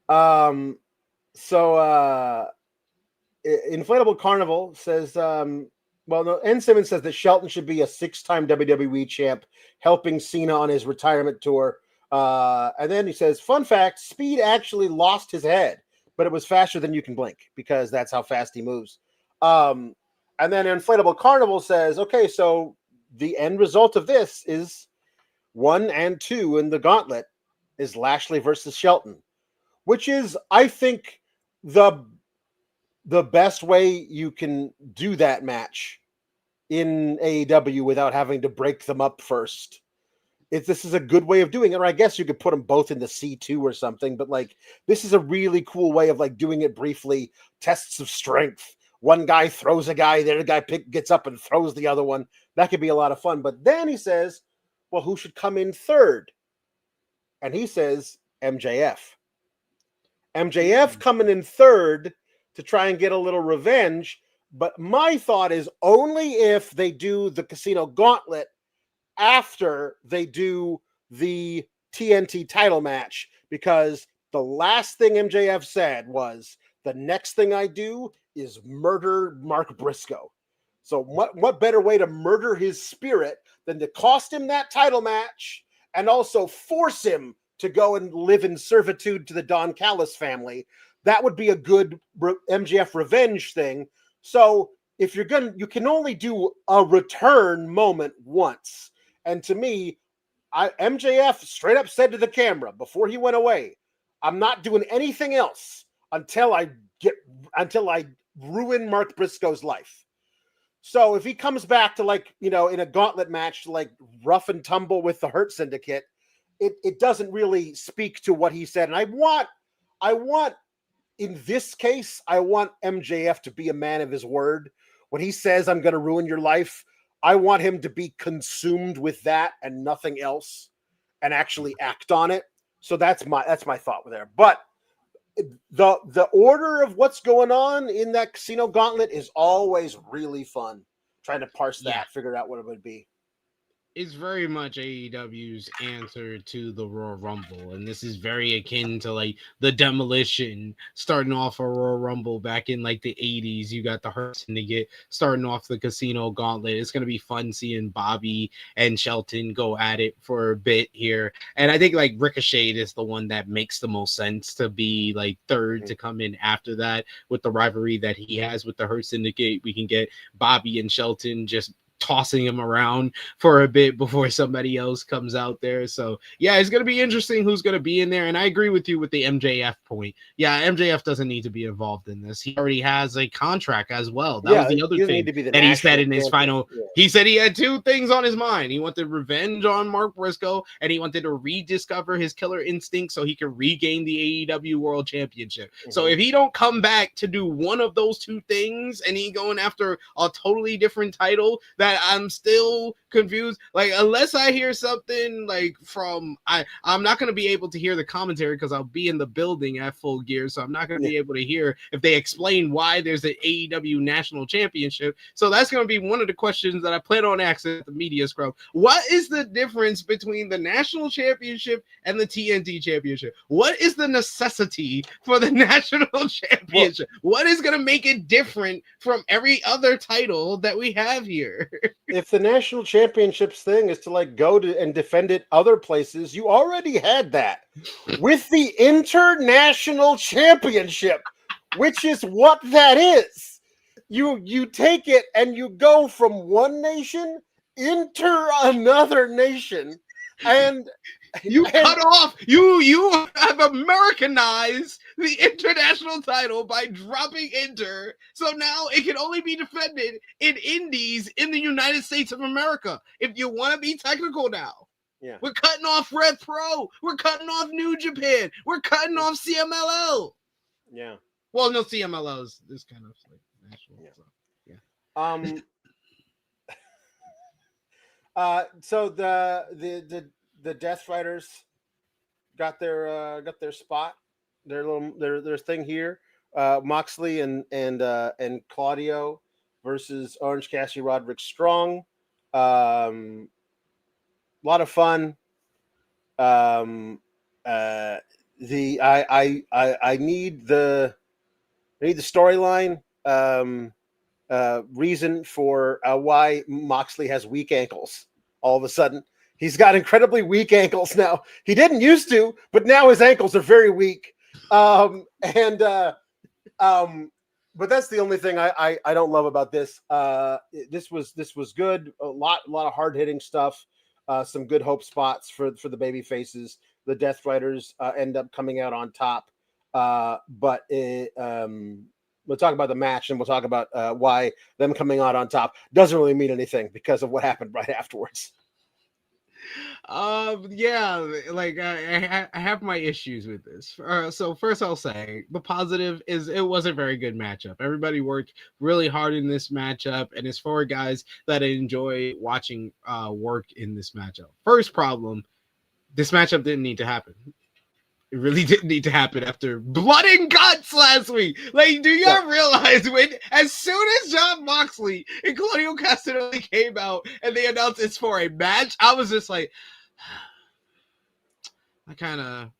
So Inflatable Carnival says, N. Simmons says that Shelton should be a 6-time WWE champ, helping Cena on his retirement tour. And then he says, fun fact, Speed actually lost his head, but it was faster than you can blink, because that's how fast he moves. And then Inflatable Carnival says, okay, so the end result of this is 1 and 2 in the Gauntlet is Lashley versus Shelton, which is, I think, the best way you can do that match in AEW without having to break them up first. This is a good way of doing it, or I guess you could put them both in the C2 or something, but like, this is a really cool way of like doing it briefly, tests of strength. One guy throws a guy, the other guy gets up and throws the other one. That could be a lot of fun. But then he says, well, who should come in third? And he says MJF. MJF coming in third to try and get a little revenge. But my thought is only if they do the Casino Gauntlet after they do the TNT title match, because the last thing MJF said was, the next thing I do is murder Mark Briscoe. So what better way to murder his spirit than to cost him that title match and also force him to go and live in servitude to the Don Callis family? That would be a good MJF revenge thing. So if you can only do a return moment once. And to me, MJF straight up said to the camera before he went away, I'm not doing anything else until I ruin Mark Briscoe's life. So if he comes back to, like, in a gauntlet match, like rough and tumble with the Hurt Syndicate, it doesn't really speak to what he said. And I want in this case, I want MJF to be a man of his word. When he says, I'm going to ruin your life, I want him to be consumed with that and nothing else and actually act on it. So that's my thought there. But the order of what's going on in that Casino Gauntlet is always really fun. Trying to parse that, figure out what it would be. It's very much AEW's answer to the Royal Rumble, and this is very akin to like the Demolition starting off a Royal Rumble back in like the 80s. You got the Hurt Syndicate starting off the Casino Gauntlet. It's gonna be fun seeing Bobby and Shelton go at it for a bit here, and I think like Ricochet is the one that makes the most sense to be like third to come in after that with the rivalry that he has with the Hurt Syndicate. We can get Bobby and Shelton just tossing him around for a bit before somebody else comes out there. So yeah, it's going to be interesting who's going to be in there. And I agree with you with the MJF point. Yeah, MJF doesn't need to be involved in this. He already has a contract as well. That was the other thing that he said in his final. Yeah. He said he had two things on his mind. He wanted revenge on Mark Briscoe, and he wanted to rediscover his killer instinct so he could regain the AEW World Championship. So if he don't come back to do one of those two things and he going after a totally different title, that I'm still confused. Like, unless I hear something like from I'm not going to be able to hear the commentary because I'll be in the building at Full Gear, so I'm not going to be able to hear if they explain why there's an AEW National Championship. So that's going to be one of the questions that I plan on asking at the media scrum. What is the difference between the National Championship and the TNT Championship? What is the necessity for the National Championship? What is going to make it different from every other title that we have here? If the National Championships thing is to like go to and defend it other places, you already had that with the International Championship, which is what that is. You take it and you go from one nation into another nation, and you cut off. You have Americanized the international title by dropping Inter, so now it can only be defended in Indies in the United States of America. If you want to be technical now, we're cutting off Red Pro, we're cutting off New Japan, we're cutting off CMLL. Yeah. Well, no, CMLL is kind of like national. Yeah. So the Death Riders got their spot, their thing here. Moxley and Claudio versus Orange Cassidy, Roderick Strong. A lot of fun. I need the storyline. Reason for why Moxley has weak ankles all of a sudden. He's got incredibly weak ankles now. He didn't used to, but now his ankles are very weak. But that's the only thing I don't love about this. This was good. A lot of hard hitting stuff. Some good hope spots for the baby faces. The Death Riders end up coming out on top. But we'll talk about the match, and we'll talk about why them coming out on top doesn't really mean anything because of what happened right afterwards. Like I have my issues with this. So first I'll say the positive is it was a very good matchup. Everybody worked really hard in this matchup, and it's for guys that enjoy watching work in this matchup. First problem, this matchup didn't need to happen. It really didn't need to happen after blood and guts last week. Like, do y'all realize as soon as Jon Moxley and Claudio Castagnoli came out and they announced it's for a match, I was just like, I kind of,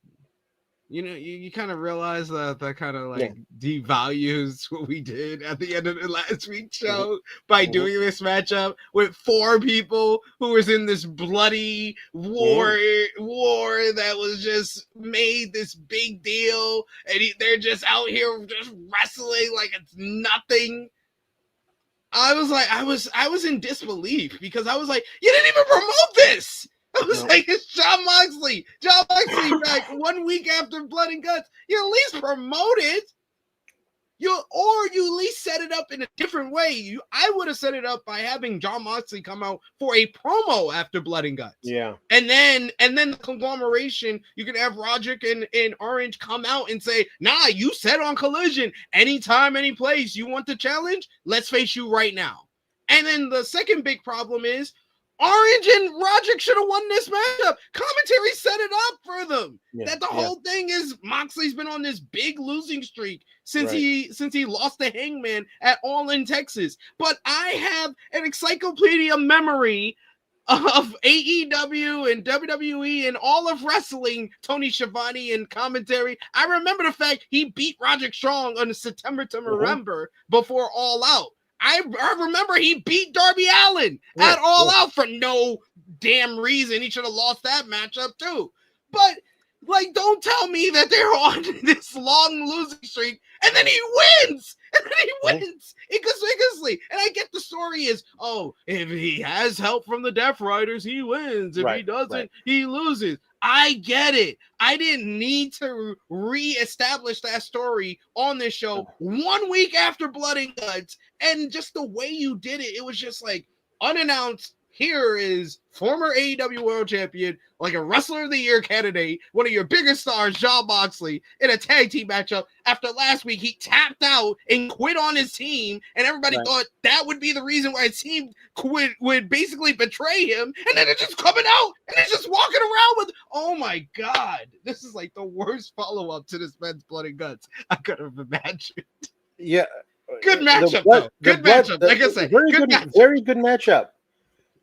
you kind of realize that kind of like devalues what we did at the end of the last week's show by doing this matchup with 4 people who was in this bloody war that was just made this big deal, and they're just out here just wrestling like it's nothing. I was like, I was in disbelief because I was like, you didn't even promote this. I was like, it's Jon Moxley. Jon Moxley back 1 week after Blood and Guts. You at least promote it. You at least set it up in a different way. I would have set it up by having Jon Moxley come out for a promo after Blood and Guts. Yeah. And then the conglomeration, you can have Roderick and Orange come out and say, nah, you said on Collision, anytime, any place you want to challenge, let's face you right now. And then the second big problem is Orange and Roderick should have won this matchup. Commentary set it up for them. That the whole thing is Moxley's been on this big losing streak since he lost to Hangman at All in Texas. But I have an encyclopedia memory of AEW and WWE and all of wrestling, Tony Schiavone and commentary. I remember the fact he beat Roderick Strong on September to November before All Out. I remember he beat Darby Allin at All Out for no damn reason. He should have lost that matchup too. But like, don't tell me that they're on this long losing streak and then he wins. And then he wins inconspicuously. And I get the story is, oh, if he has help from the Death Riders, he wins. If he doesn't, he loses. I get it. I didn't need to reestablish that story on this show 1 week after Blood and Guts. And just the way you did it, it was just like unannounced. Here is former AEW World Champion, like a Wrestler of the Year candidate, one of your biggest stars, Jon Moxley, in a tag team matchup. After last week, he tapped out and quit on his team, and everybody thought that would be the reason why his team would basically betray him, and then it's just coming out, and he's just walking around with, oh my God, this is like the worst follow-up to this men's Blood and Guts I could have imagined. Yeah. Good matchup, though. Good matchup. Like I said, very good matchup.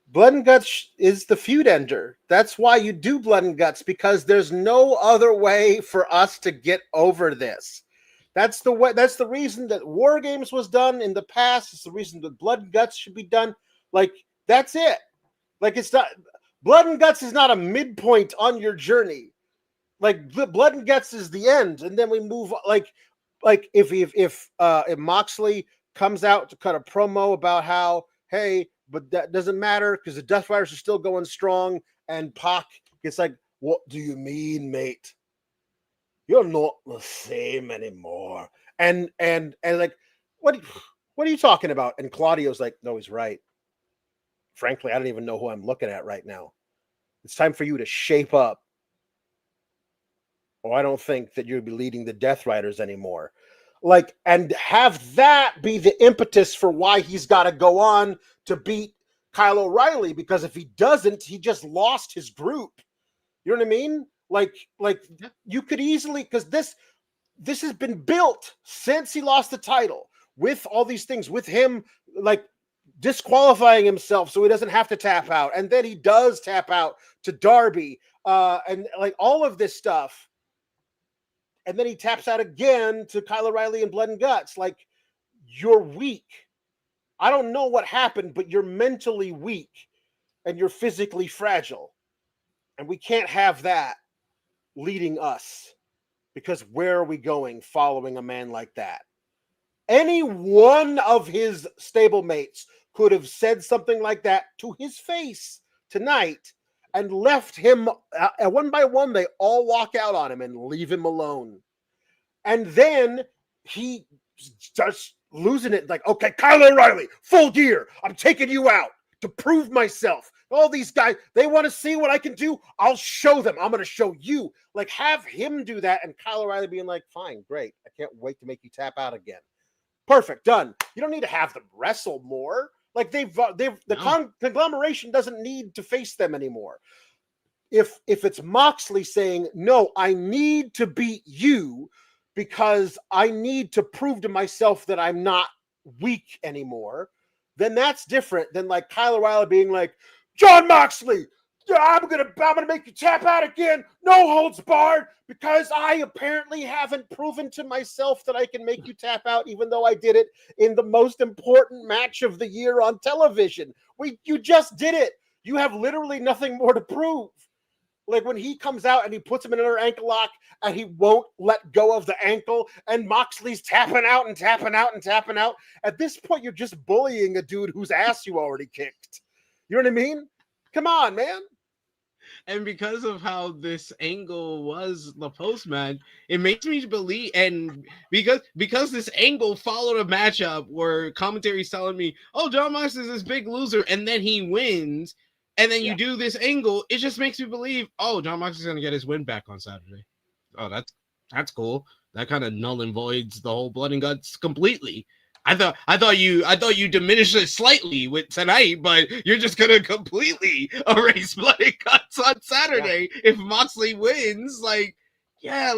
Blood and Guts is the feud ender. That's why you do Blood and Guts, because there's no other way for us to get over this. That's the way. That's the reason that War Games was done in the past. It's the reason that Blood and Guts should be done. Like, that's it. Like, it's not Blood and Guts is not a midpoint on your journey. Like, Blood and Guts is the end, and then we move. Like if Moxley comes out to cut a promo about how, hey, but that doesn't matter because the Death Riders are still going strong. And Pac gets like, what do you mean, mate? You're not the same anymore. And like, what are you talking about? And Claudio's like, no, he's right. Frankly, I don't even know who I'm looking at right now. It's time for you to shape up. Or I don't think that you'll be leading the Death Riders anymore. Like, and have that be the impetus for why he's got to go on to beat Kyle O'Reilly, because if he doesn't, he just lost his group. You know what I mean? Like you could easily, because this has been built since he lost the title with all these things, with him like disqualifying himself so he doesn't have to tap out, and then he does tap out to Darby, and like all of this stuff. And then he taps out again to Kyle O'Reilly and Blood and Guts. Like, you're weak. I don't know what happened, but you're mentally weak and you're physically fragile. And we can't have that leading us, because where are we going following a man like that? Any one of his stablemates could have said something like that to his face tonight and left him one by one. They all walk out on him and leave him alone. And then he starts losing it. Like, okay, Kyle O'Reilly, full gear. I'm taking you out to prove myself. All these guys, they want to see what I can do. I'll show them. I'm going to show you. Like, have him do that. And Kyle O'Reilly being like, fine, great. I can't wait to make you tap out again. Perfect. Done. You don't need to have them wrestle more. Like, the conglomeration doesn't need to face them anymore. If it's Moxley saying, no, I need to beat you because I need to prove to myself that I'm not weak anymore, then that's different than like Kyle O'Reilly being like, Jon Moxley, I'm gonna make you tap out again, no holds barred, because I apparently haven't proven to myself that I can make you tap out, even though I did it in the most important match of the year on television. You just did it. You have literally nothing more to prove. Like when he comes out and he puts him in another ankle lock and he won't let go of the ankle, and Moxley's tapping out and tapping out and tapping out. At this point, you're just bullying a dude whose ass you already kicked. You know what I mean? Come on, man. And because of how this angle was the post-match, it makes me believe, and because this angle followed a matchup where commentary's telling me, oh, Jon Moxley is this big loser, and then he wins, and then you do this angle, it just makes me believe, oh, Jon Moxley's going to get his win back on Saturday. Oh, that's cool. That kind of null and voids the whole Blood and Guts completely. I thought you diminished it slightly with tonight, but you're just gonna completely erase Blood and Guts on Saturday if Moxley wins. Like, I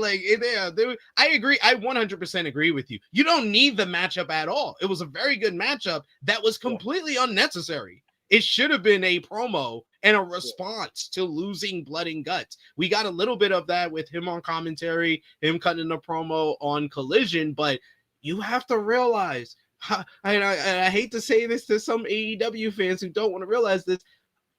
agree. I 100% agree with you. You don't need the matchup at all. It was a very good matchup that was completely unnecessary. It should have been a promo and a response to losing blood and guts. We got a little bit of that with him on commentary, him cutting a promo on Collision, but you have to realize, I hate to say this to some AEW fans who don't want to realize this,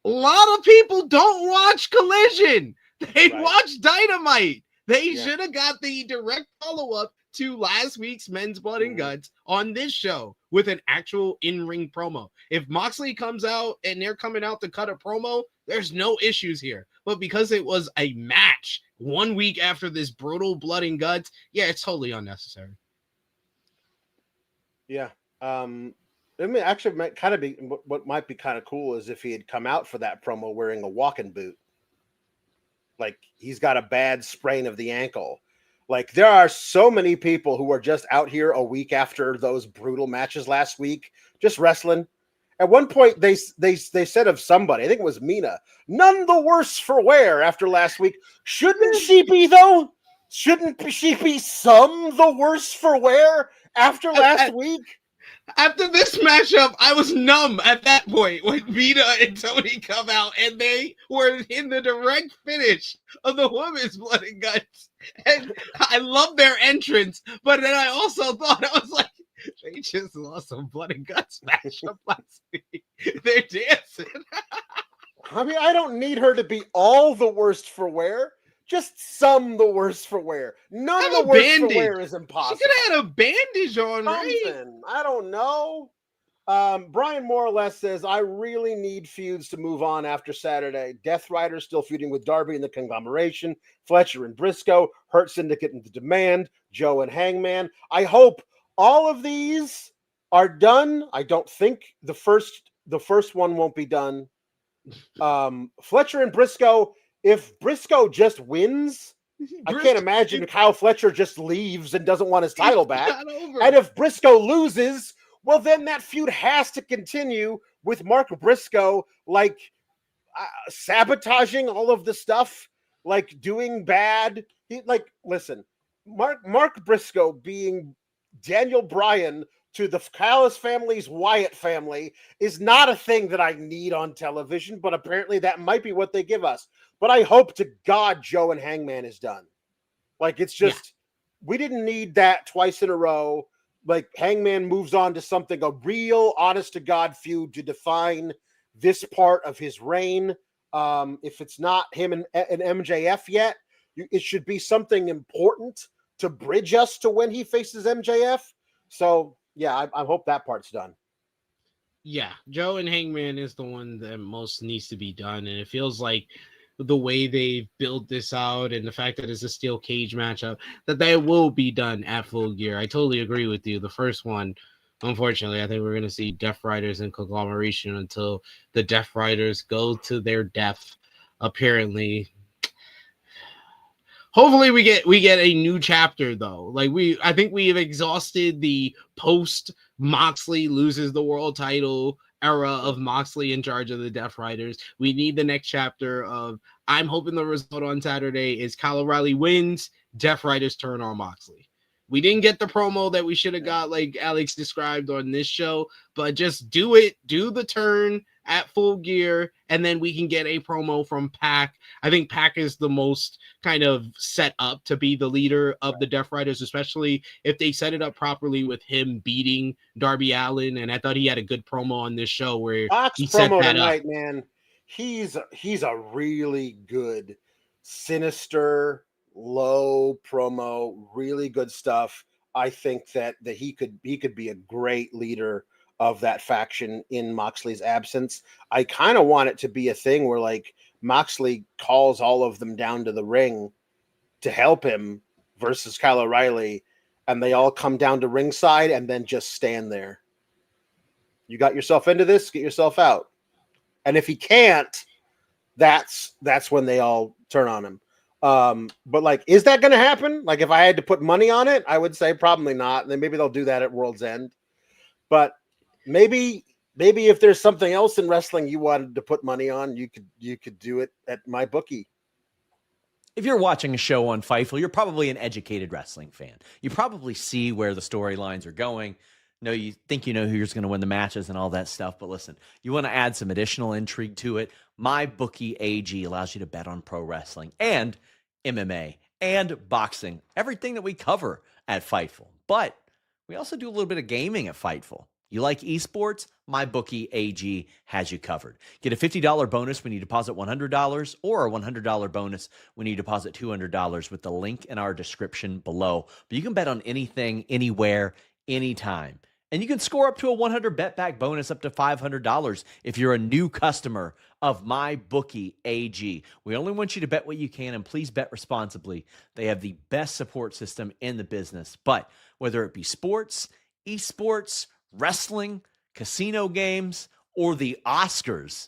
a lot of people don't watch Collision. They watch Dynamite. They should have got the direct follow-up to last week's Men's Blood and Guts on this show with an actual in-ring promo. If Moxley comes out and they're coming out to cut a promo, there's no issues here. But because it was a match 1 week after this brutal Blood and Guts, it's totally unnecessary. Yeah. I mean, actually, might kind of be what might be kind of cool is if he had come out for that promo wearing a walking boot. Like he's got a bad sprain of the ankle. Like there are so many people who are just out here a week after those brutal matches last week, just wrestling. At one point, they said of somebody, I think it was Mina, none the worse for wear after last week. Shouldn't she be though? Shouldn't she be some the worse for wear after last week? After this matchup, I was numb at that point when Mina and Toni come out and they were in the direct finish of the women's Blood and Guts. And I love their entrance, but then I also thought, I was like, they just lost some Blood and Guts matchup last week. They're dancing. I mean, I don't need her to be all the worst for wear. Just some the worst for wear. None the worst for wear is impossible. She could have had a bandage on, right? I don't know. Brian more or less says, I really need feuds to move on after Saturday. Death Rider still feuding with Darby in the conglomeration. Fletcher and Briscoe. Hurt Syndicate and the Demand. Joe and Hangman. I hope all of these are done. I don't think the first one won't be done. Fletcher and Briscoe. If Briscoe just wins, I can't imagine Kyle Fletcher just leaves and doesn't want his title back. And if Briscoe loses, well, then that feud has to continue with Mark Briscoe, like sabotaging all of the stuff, like doing bad. Listen, Mark Briscoe being Daniel Bryan to the Callis family's Wyatt family is not a thing that I need on television, but apparently that might be what they give us. But I hope to God Joe and Hangman is done. Like, it's just, we didn't need that twice in a row. Like, Hangman moves on to something, a real honest-to-God feud to define this part of his reign. If it's not him and MJF yet, it should be something important to bridge us to when he faces MJF. So, yeah, I hope that part's done. Yeah, Joe and Hangman is the one that most needs to be done. And it feels like the way they built this out and the fact that it's a steel cage matchup, that they will be done at Full Gear. I totally agree with you. The first one, unfortunately, I think we're going to see Death Riders and conglomeration until the Death Riders go to their death, apparently. Hopefully we get a new chapter though. Like I think we have exhausted the post Moxley loses the world title era of Moxley in charge of the Death Riders. We need the next chapter of, I'm hoping the result on Saturday is Kyle O'Reilly wins, Death Riders turn on Moxley. We didn't get the promo that we should have got, like Alex described on this show, but just do the turn at Full Gear, and then we can get a promo from Pac. I think Pac is the most kind of set up to be the leader of the Death Riders, especially if they set it up properly with him beating Darby Allin. And I thought he had a good promo on this show where Pac's he set promo that tonight, up. man. He's a really good, sinister, low promo, really good stuff. I think that he could be a great leader of that faction in Moxley's absence. I kind of want it to be a thing where like Moxley calls all of them down to the ring to help him versus Kyle O'Reilly, and they all come down to ringside and then just stand there. You got yourself into this, get yourself out. And if he can't, that's when they all turn on him. But like, is that going to happen? Like, if I had to put money on it, I would say probably not. And then maybe they'll do that at World's End. But maybe if there's something else in wrestling you wanted to put money on, you could do it at my bookie. If you're watching a show on Fightful, you're probably an educated wrestling fan. You probably see where the storylines are going. No, you think you know who's going to win the matches and all that stuff, but listen, you want to add some additional intrigue to it. MyBookie AG allows you to bet on pro wrestling and MMA and boxing, everything that we cover at Fightful. But we also do a little bit of gaming at Fightful. You like esports? MyBookie AG has you covered. Get a $50 bonus when you deposit $100 or a $100 bonus when you deposit $200 with the link in our description below. But you can bet on anything, anywhere, anytime. And you can score up to a 100 bet back bonus up to $500 if you're a new customer of MyBookie AG. We only want you to bet what you can, and please bet responsibly. They have the best support system in the business. But whether it be sports, esports, wrestling, casino games, or the Oscars,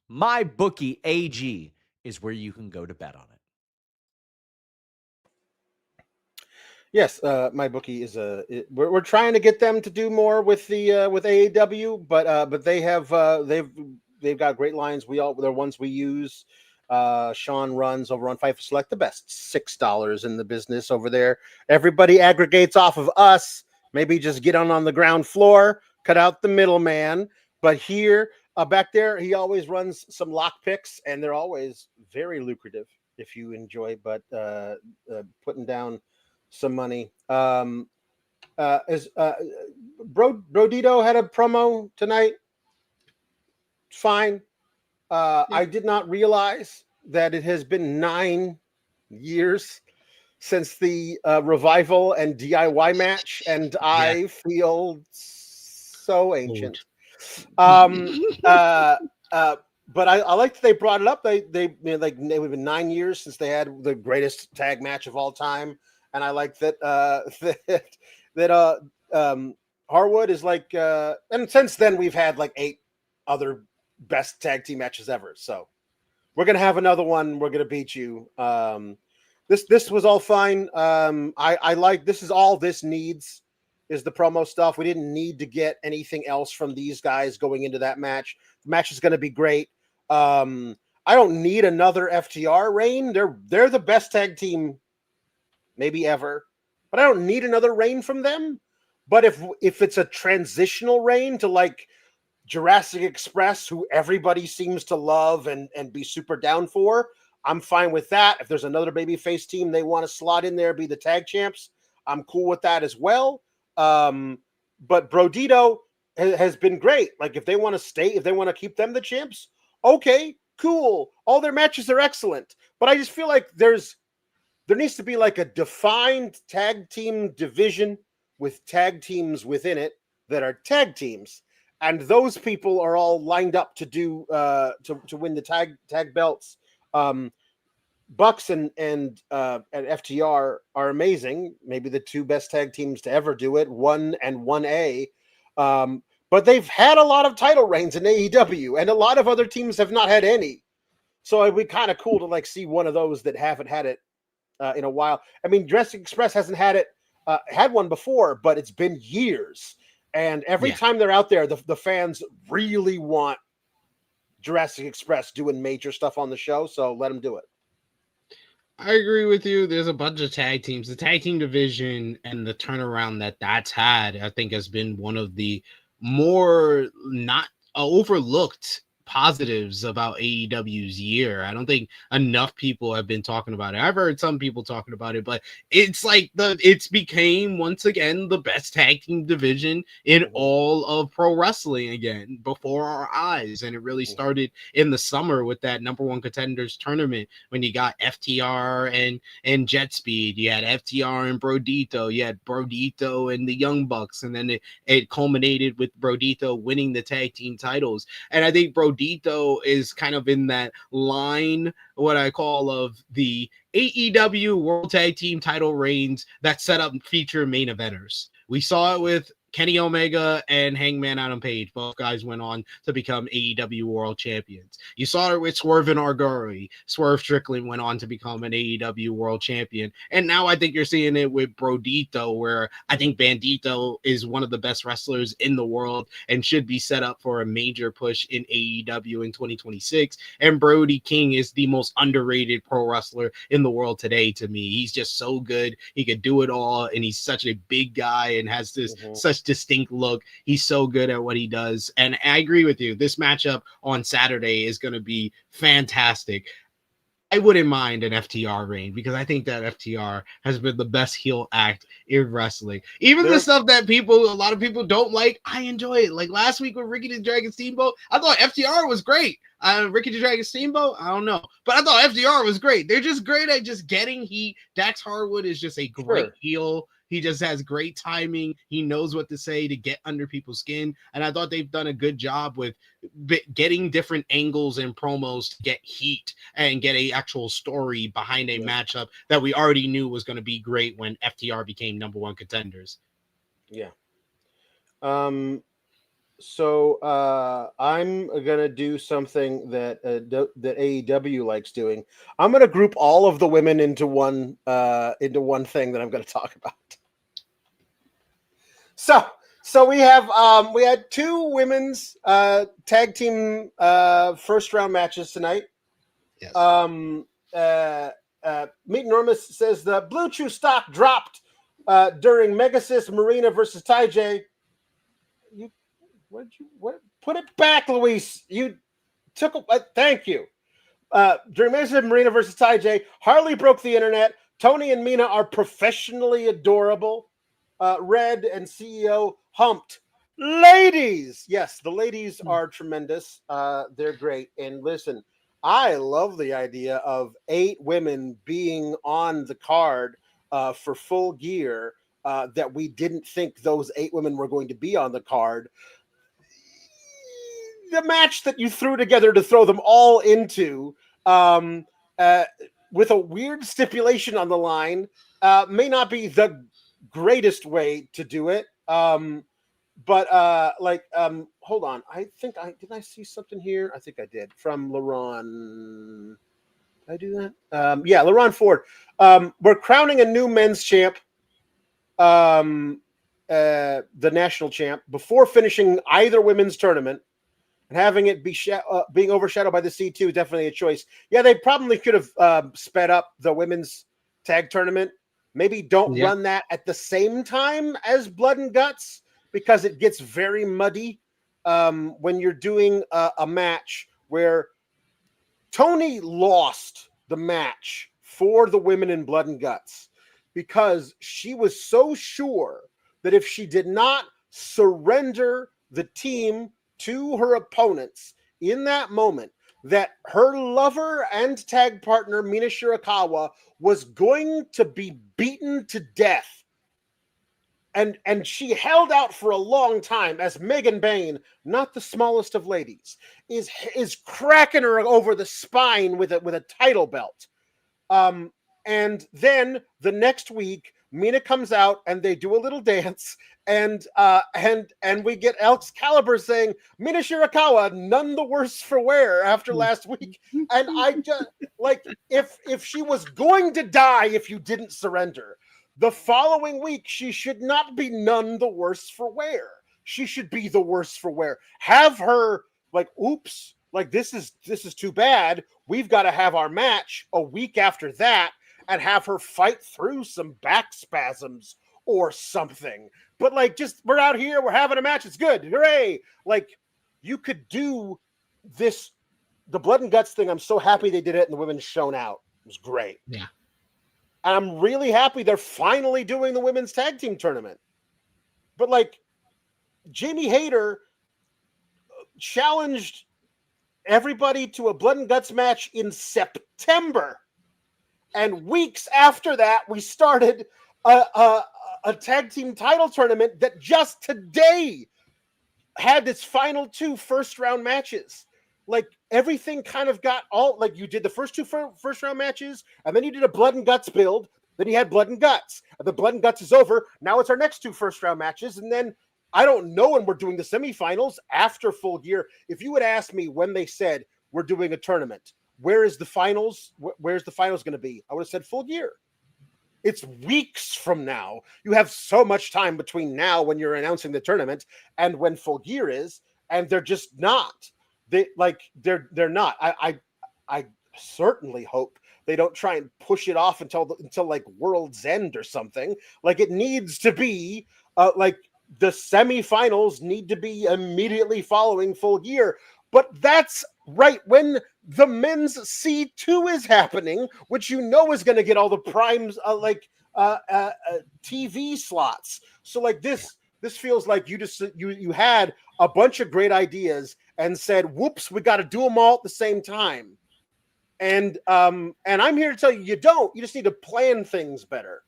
MyBookie AG is where you can go to bet on it. Yes, MyBookie is we're trying to get them to do more with the with AEW, but they have they've got great lines. They're ones we use. Sean runs over on Fightful Select, the best $6 in the business over there. Everybody aggregates off of us. Maybe just get on the ground floor, cut out the middleman. But here, back there, he always runs some lock picks, and they're always very lucrative if you enjoy. But putting down some money. Brodito had a promo tonight. Fine. I did not realize that it has been 9 years since the Revival and DIY match, and I feel so ancient. But I like that they brought it up. It would been 9 years since they had the greatest tag match of all time. And I like that Harwood is like, and since then we've had like 8 other best tag team matches ever. So we're gonna have another one. We're gonna beat you. This was all fine. I like this is all this needs is the promo stuff. We didn't need to get anything else from these guys going into that match. The match is gonna be great. I don't need another FTR reign. They're the best tag team maybe ever, but I don't need another reign from them. But if it's a transitional reign to like Jurassic Express, who everybody seems to love and be super down for, I'm fine with that. If there's another babyface team they want to slot in there, be the tag champs, I'm cool with that as well. But Brodito has been great. Like if they want to stay, if they want to keep them the champs, okay, cool. All their matches are excellent. But I just feel like there needs to be like a defined tag team division with tag teams within it that are tag teams. And those people are all lined up to do to win the tag belts. Bucks and FTR are amazing. Maybe the 2 best tag teams to ever do it, 1 and 1A. But they've had a lot of title reigns in AEW, and a lot of other teams have not had any. So it'd be kind of cool to like see one of those that haven't had it in a while. I mean, Jurassic Express hasn't had it, had one before, but it's been years. And every time they're out there, the fans really want Jurassic Express doing major stuff on the show. So let them do it. I agree with you. There's a bunch of tag teams. The tag team division and the turnaround that's had, I think, has been one of the more not overlooked positives about AEW's year. I don't think enough people have been talking about it. I've heard some people talking about it, but it's like it's became once again the best tag team division in all of pro wrestling again before our eyes. And it really started in the summer with that number 1 contenders tournament when you got FTR and Jet Speed, you had FTR and Brodito, you had Brodito and the Young Bucks, and then it culminated with Brodito winning the tag team titles. And I think Brodito is kind of in that line, what I call of the AEW World Tag Team title reigns that set up feature main eventers. We saw it with Kenny Omega and Hangman Adam Page. Both guys went on to become AEW World Champions. You saw it with Swerve and Argari. Swerve Strickland went on to become an AEW World Champion. And now I think you're seeing it with Brodito, where I think Bandito is one of the best wrestlers in the world and should be set up for a major push in AEW in 2026. And Brody King is the most underrated pro wrestler in the world today to me. He's just so good. He could do it all, and he's such a big guy and has this such such distinct look. He's so good at what he does. And I agree with you. This matchup on Saturday is going to be fantastic. I wouldn't mind an FTR reign because I think that FTR has been the best heel act in wrestling. Even the stuff that a lot of people don't like, I enjoy it. Like last week with Ricky the Dragon Steamboat, I thought FTR was great. Ricky the Dragon Steamboat, I don't know. But I thought FTR was great. They're just great at just getting heat. Dax Harwood is just a great heel. He just has great timing. He knows what to say to get under people's skin. And I thought they've done a good job with getting different angles and promos to get heat and get a actual story behind a matchup that we already knew was going to be great when FTR became number one contenders. Yeah. So I'm gonna do something that that AEW likes doing. I'm gonna group all of the women into one thing that I'm gonna talk about. So we had two women's tag team first round matches tonight. Yes. Meet Enormous says the Blue Chew stock dropped during Megasys Marina versus TayJay. Put it back, Luis. You took thank you. During Megasys Marina versus TayJay, Harley broke the internet. Toni and Mina are professionally adorable. Red and CEO humped. Ladies! Yes, the ladies are tremendous. They're great. And listen, I love the idea of 8 women being on the card for Full Gear that we didn't think those 8 women were going to be on the card. The match that you threw together to throw them all into with a weird stipulation on the line may not be the greatest way to do it. Hold on. Did I see something here? I think I did from LaRon. Did I do that? Yeah, LaRon Ford. We're crowning a new men's champ, the national champ, before finishing either women's tournament. And having it be being overshadowed by the C2 is definitely a choice. Yeah, they probably could have sped up the women's tag tournament. Maybe don't run that at the same time as Blood and Guts because it gets very muddy when you're doing a match where Toni lost the match for the women in Blood and Guts because she was so sure that if she did not surrender the team to her opponents in that moment, that her lover and tag partner, Mina Shirakawa, was going to be beaten to death. And she held out for a long time as Megan Bayne, not the smallest of ladies, is cracking her over the spine with a title belt. And then the next week, Mina comes out and they do a little dance, and we get Excalibur saying Mina Shirakawa none the worse for wear after last week. And I just like if she was going to die if you didn't surrender, the following week she should not be none the worse for wear. She should be the worse for wear. Have her like, oops, like this is too bad. We've got to have our match a week after that. And have her fight through some back spasms or something. But like, just we're out here, we're having a match, it's good, hooray! Like, you could do this, the Blood and Guts thing. I'm so happy they did it, and the women shown out. It was great. Yeah, and I'm really happy they're finally doing the women's tag team tournament. But like, Jamie Hayter challenged everybody to a Blood and Guts match in September. And weeks after that, we started a tag team title tournament that just today had its final 2 first round matches. Like everything kind of got all like you did the first 2 first round matches, and then you did a Blood and Guts build. Then you had Blood and Guts. And the Blood and Guts is over. Now it's our next 2 first round matches, and then I don't know when we're doing the semifinals after Full Gear. If you would ask me when they said we're doing a tournament, where is the finals? Where's the finals going to be? I would have said Full Gear. It's weeks from now. You have so much time between now when you're announcing the tournament and when Full Gear is, and they're just not. They're not. I certainly hope they don't try and push it off until like World's End or something. Like it needs to be like the semifinals need to be immediately following Full Gear. But that's right when the men's C2 is happening, which you know is going to get all the primes TV slots. So like this feels like you had a bunch of great ideas and said, "Whoops, we got to do them all at the same time." And I'm here to tell you, you don't. You just need to plan things better.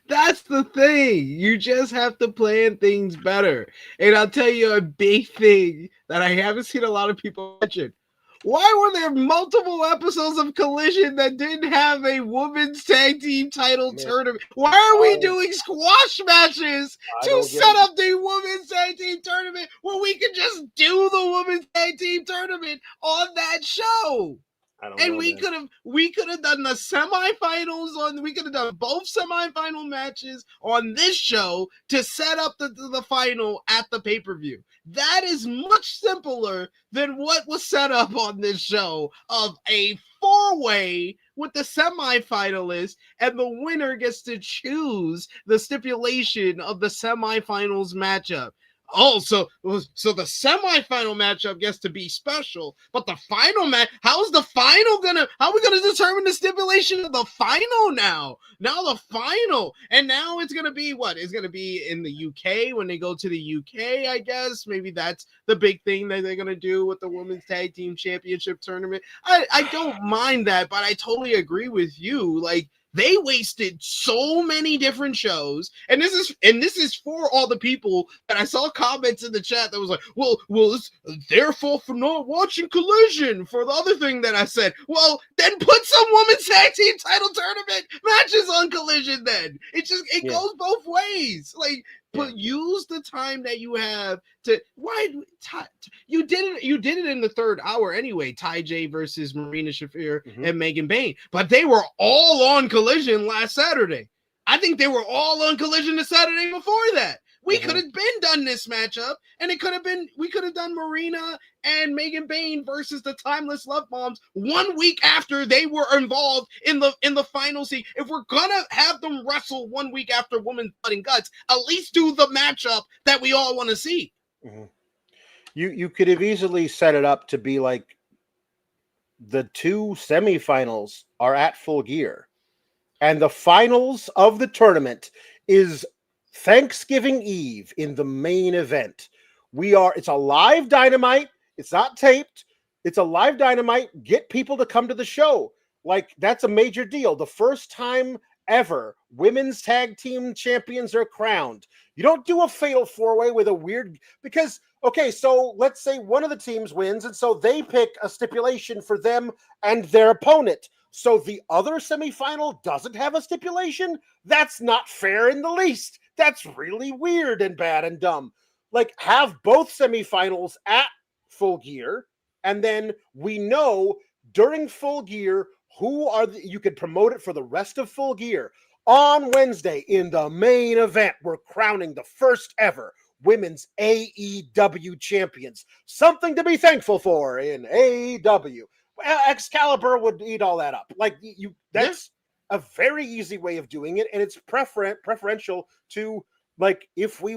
That's the thing. You just have to plan things better. And I'll tell you a big thing that I haven't seen a lot of people mention. Why were there multiple episodes of Collision that didn't have a women's tag team title tournament? Why are we doing squash matches to set up the women's tag team tournament when we could just do the women's tag team tournament on that show? And we could have done the semifinals we could have done both semifinal matches on this show to set up the final at the pay-per-view. That is much simpler than what was set up on this show of a 4-way with the semifinalists, and the winner gets to choose the stipulation of the semifinals matchup. Oh, so the semifinal matchup gets to be special, but the final match, how are we gonna determine the stipulation of the final now? Now the final, and now it's gonna be what? It's gonna be in the UK when they go to the UK, I guess. Maybe that's the big thing that they're gonna do with the Women's Tag Team Championship tournament. I don't mind that, but I totally agree with you. Like, they wasted so many different shows, and this is for all the people that I saw comments in the chat that was like, well, it's their fault for not watching Collision. For the other thing that I said, well, then put some women's tag team title tournament matches on Collision. Then it goes both ways. Like, but use the time that you have to. You did it in the third hour anyway. TayJay versus Marina, Shafir, and Megan Bayne, but they were all on Collision last Saturday. I think they were all on Collision the Saturday before that. We could have done this matchup, and we could have done Marina and Megan Bayne versus the Timeless Love Bombs 1 week after they were involved in the final scene. If we're gonna have them wrestle 1 week after Women's Blood and Guts, at least do the matchup that we all want to see. You could have easily set it up to be like the two semifinals are at Full Gear, and the finals of the tournament is Thanksgiving Eve in the main event. It's a live Dynamite. It's not taped. It's a live Dynamite. Get people to come to the show. Like, that's a major deal. The first time ever women's tag team champions are crowned. You don't do a fatal 4-way with a weird, because, okay, so let's say one of the teams wins, and so they pick a stipulation for them and their opponent. So the other semifinal doesn't have a stipulation? That's not fair in the least. That's really weird and bad and dumb. Like, have both semifinals at Full Gear, and then we know during Full Gear you could promote it for the rest of Full Gear. On Wednesday in the main event, we're crowning the first ever women's AEW champions. Something to be thankful for in AEW. Excalibur would eat all that up. Like, that's a very easy way of doing it, and it's preferential to, like, if we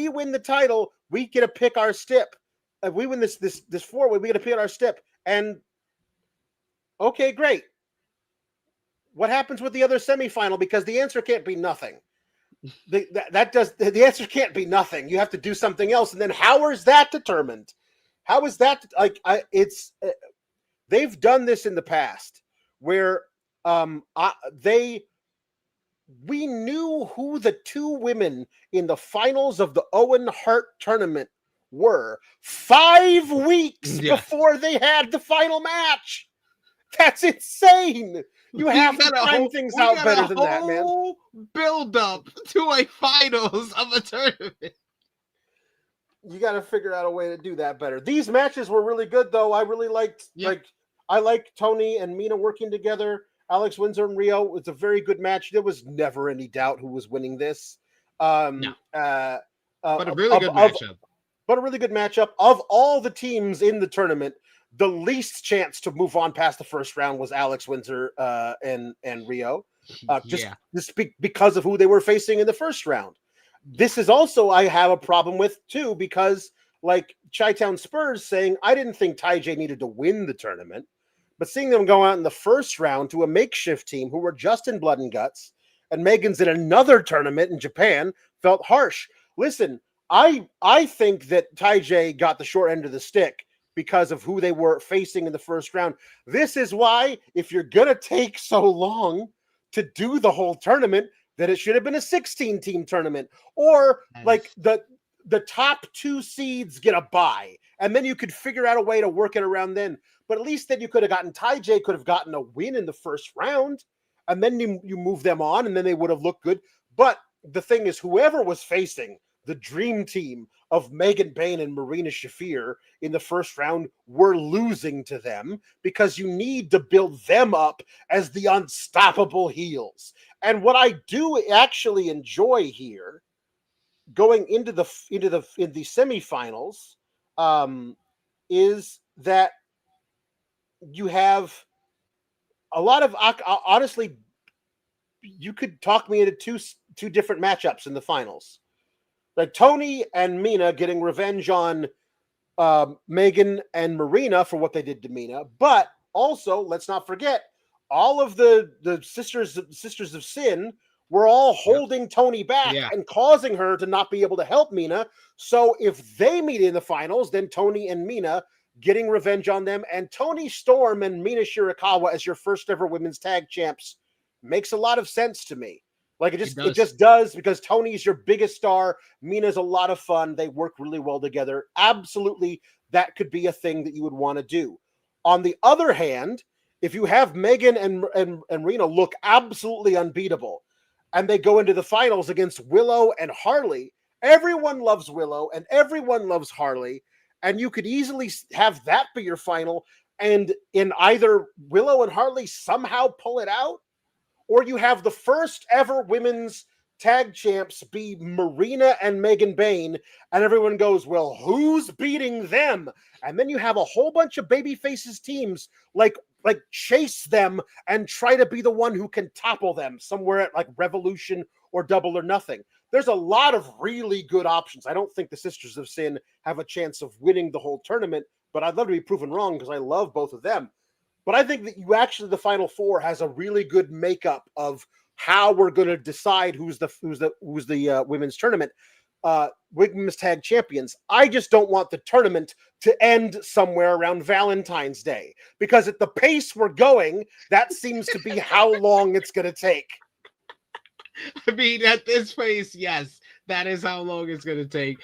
win the title, we get to pick our stip. If we win this 4-way, we get to pick our stip. And okay, great. What happens with the other semifinal? Because the answer can't be nothing. The answer can't be nothing. You have to do something else. And then how is that determined? How is that they've done this in the past where we knew who the two women in the finals of the Owen Hart tournament were 5 weeks before they had the final match. That's insane. You have to time things out better than that, man. Build up to a finals of a tournament. You got to figure out a way to do that better. These matches were really good, though. I really liked I like Toni and Mina working together. Alex Windsor and Riho. It's a very good match. There was never any doubt who was winning this. But a really good matchup. But a really good matchup. Of all the teams in the tournament, the least chance to move on past the first round was Alex Windsor and Riho. Just because of who they were facing in the first round. This is also I have a problem with too, because like Chi-Town Spurs saying, I didn't think TayJay needed to win the tournament, but seeing them go out in the first round to a makeshift team who were just in blood and guts, and Megan's in another tournament in Japan, felt harsh. Listen, I think that TayJay got the short end of the stick because of who they were facing in the first round. This is why, if you're going to take so long to do the whole tournament, that it should have been a 16-team tournament, or like the top 2 seeds get a bye, and then you could figure out a way to work it around then. But at least then you could have gotten TayJay could have gotten a win in the first round, and then you move them on, and then they would have looked good. But the thing is, whoever was facing the dream team of Megan Bayne and Marina Shafir in the first round were losing to them, because you need to build them up as the unstoppable heels. And what I do actually enjoy here, going into the semifinals, is that you have a lot of, honestly, you could talk me into two different matchups in the finals. Like Toni and Mina getting revenge on Megan and Marina for what they did to Mina. But also, let's not forget, all of the sisters of Sin were all holding Toni back and causing her to not be able to help Mina. So if they meet in the finals, then Toni and Mina getting revenge on them, and Toni Storm and Mina Shirakawa as your first ever women's tag champs makes a lot of sense to me. Like it just does, because Toni's your biggest star. Mina's a lot of fun. They work really well together. Absolutely, that could be a thing that you would want to do. On the other hand, if you have Megan and Rena look absolutely unbeatable, and they go into the finals against Willow and Harley, everyone loves Willow and everyone loves Harley, and you could easily have that be your final, and in either Willow and Harley somehow pull it out, or you have the first ever women's tag champs be Marina and Megan Bayne, and everyone goes, well, who's beating them? And then you have a whole bunch of babyfaces teams like chase them and try to be the one who can topple them somewhere at like Revolution or Double or Nothing. There's a lot of really good options. I don't think the Sisters of Sin have a chance of winning the whole tournament, but I'd love to be proven wrong because I love both of them. But I think that the Final Four has a really good makeup of how we're going to decide who's the women's tournament, women's tag champions. I just don't want the tournament to end somewhere around Valentine's Day, because at the pace we're going, that seems to be how long it's going to take. I mean, at this pace, yes, that is how long it's going to take.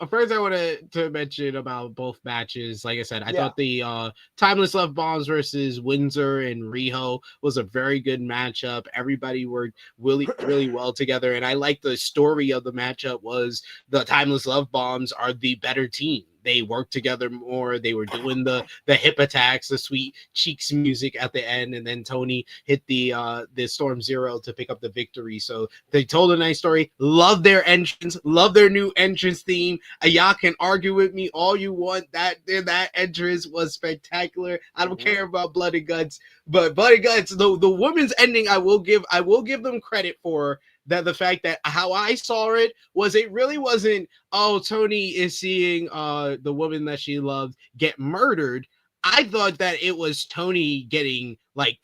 First, I wanted to mention about both matches. Like I said, I thought the Timeless Love Bombs versus Windsor and Riho was a very good matchup. Everybody worked really, really well together. And I like the story of the matchup was the Timeless Love Bombs are the better team. They worked together more. They were doing the hip attacks, the sweet cheeks music at the end, and then Toni hit the Storm Zero to pick up the victory. So they told a nice story. Love their entrance. Love their new entrance theme. Y'all can argue with me all you want. That entrance was spectacular. I don't care about Blood and Guts, but Blood and Guts, the women's ending, I will give them credit for. That the fact that how I saw it was, it really wasn't, oh, Toni is seeing the woman that she loved get murdered. I thought that it was Toni getting like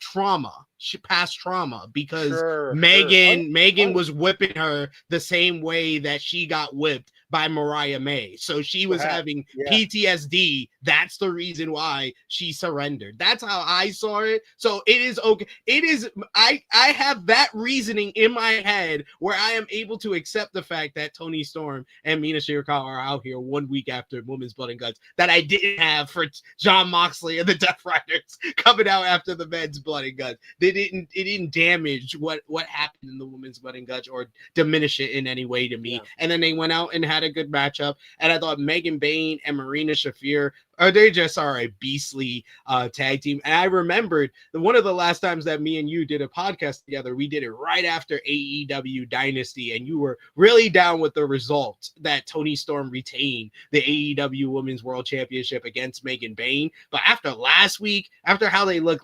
past trauma, because Megan was whipping her the same way that she got whipped by Mariah May. So she was having PTSD. That's the reason why she surrendered. That's how I saw it. So it is okay. It is, I have that reasoning in my head where I am able to accept the fact that Toni Storm and Mina Shirakawa are out here 1 week after Women's Blood and Guts, that I didn't have for Jon Moxley and the Death Riders coming out after the men's Blood and Guts. It didn't damage what happened in the Women's Blood and Guts or diminish it in any way to me. And then they went out and had a good matchup, and I thought Megan Bayne and Marina Shafir They just are a beastly tag team. And I remembered that one of the last times that me and you did a podcast together, we did it right after AEW Dynasty, and you were really down with the result that Toni Storm retained the AEW Women's World Championship against Megan Bayne. But after last week, after how they look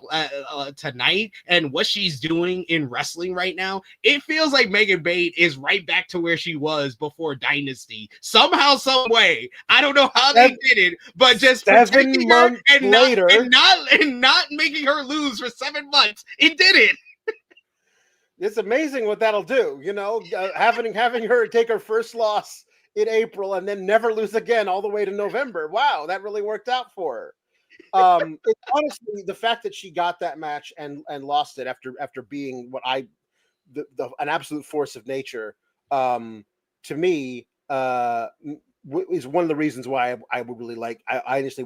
tonight and what she's doing in wrestling right now, it feels like Megan Bayne is right back to where she was before Dynasty. Somehow, some way. I don't know how they did it, but just 7 months and later, not making her lose for 7 months. It did it. It's amazing what that'll do. You know, having her take her first loss in April and then never lose again all the way to November. Wow, that really worked out for her. It's honestly the fact that she got that match and lost it after being what an absolute force of nature. To me, is one of the reasons why I would really like. I honestly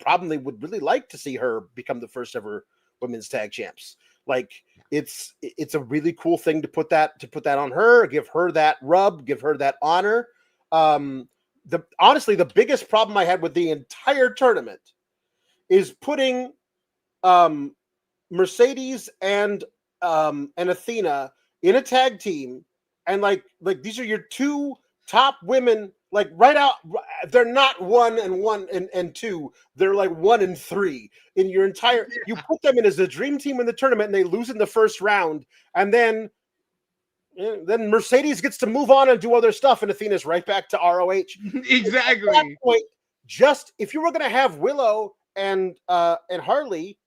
probably would really like to see her become the first ever women's tag champs. Like it's a really cool thing to put that on her, give her that rub, give her that honor. Honestly, the biggest problem I had with the entire tournament is putting Mercedes and Athena in a tag team, and like these are your two top women, like right out. They're not 1 and 2. They're like 1 and 3 in your entire. You put them in as a dream team in the tournament, and they lose in the first round, and then Mercedes gets to move on and do other stuff, and Athena's right back to ROH. Exactly. At that point, just if you were going to have Willow and Harley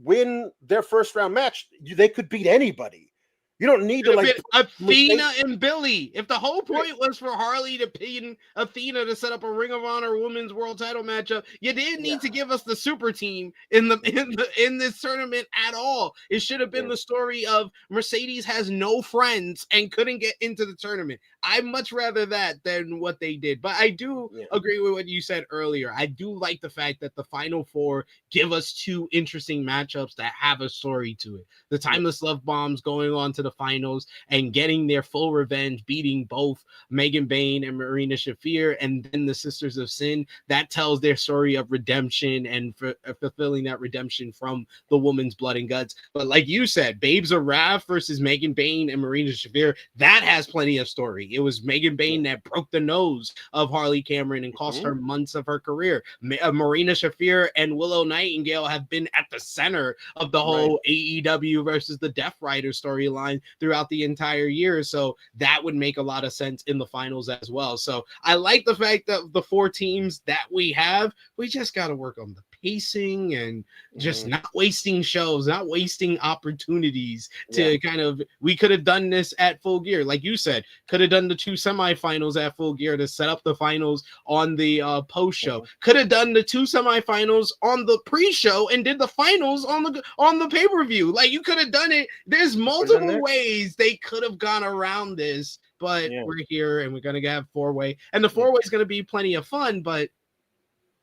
win their first round match, they could beat anybody. You don't need to like Athena and Billy. If the whole point was for Harley to pin Athena to set up a Ring of Honor Women's World Title matchup, you didn't need to give us the super team in this tournament at all. It should have been the story of Mercedes has no friends and couldn't get into the tournament. I'd much rather that than what they did. But I do agree with what you said earlier. I do like the fact that the Final Four give us two interesting matchups that have a story to it. The Timeless Love Bombs going on to the finals and getting their full revenge, beating both Megan Bayne and Marina Shafir, and then the Sisters of Sin. That tells their story of redemption and fulfilling that redemption from the woman's blood and guts. But like you said, Babes of Wrath versus Megan Bayne and Marina Shafir, that has plenty of story. It was Megan Bayne that broke the nose of Harley Cameron and cost her months of her career. Marina Shafir and Willow Nightingale have been at the center of the whole AEW versus the Death Rider storyline throughout the entire year. So that would make a lot of sense in the finals as well. So I like the fact that the 4 teams that we have, we just got to work on the pacing and just not wasting shows, not wasting opportunities to kind of, we could have done this at Full Gear. Like you said, could have done the 2 semifinals at Full Gear to set up the finals on the post show. Could have done the 2 semifinals on the pre-show and did the finals on the pay-per-view. Like you could have done it. There's multiple ways they could have gone around this, but we're here and we're going to have 4-way, and the 4-way is going to be plenty of fun, but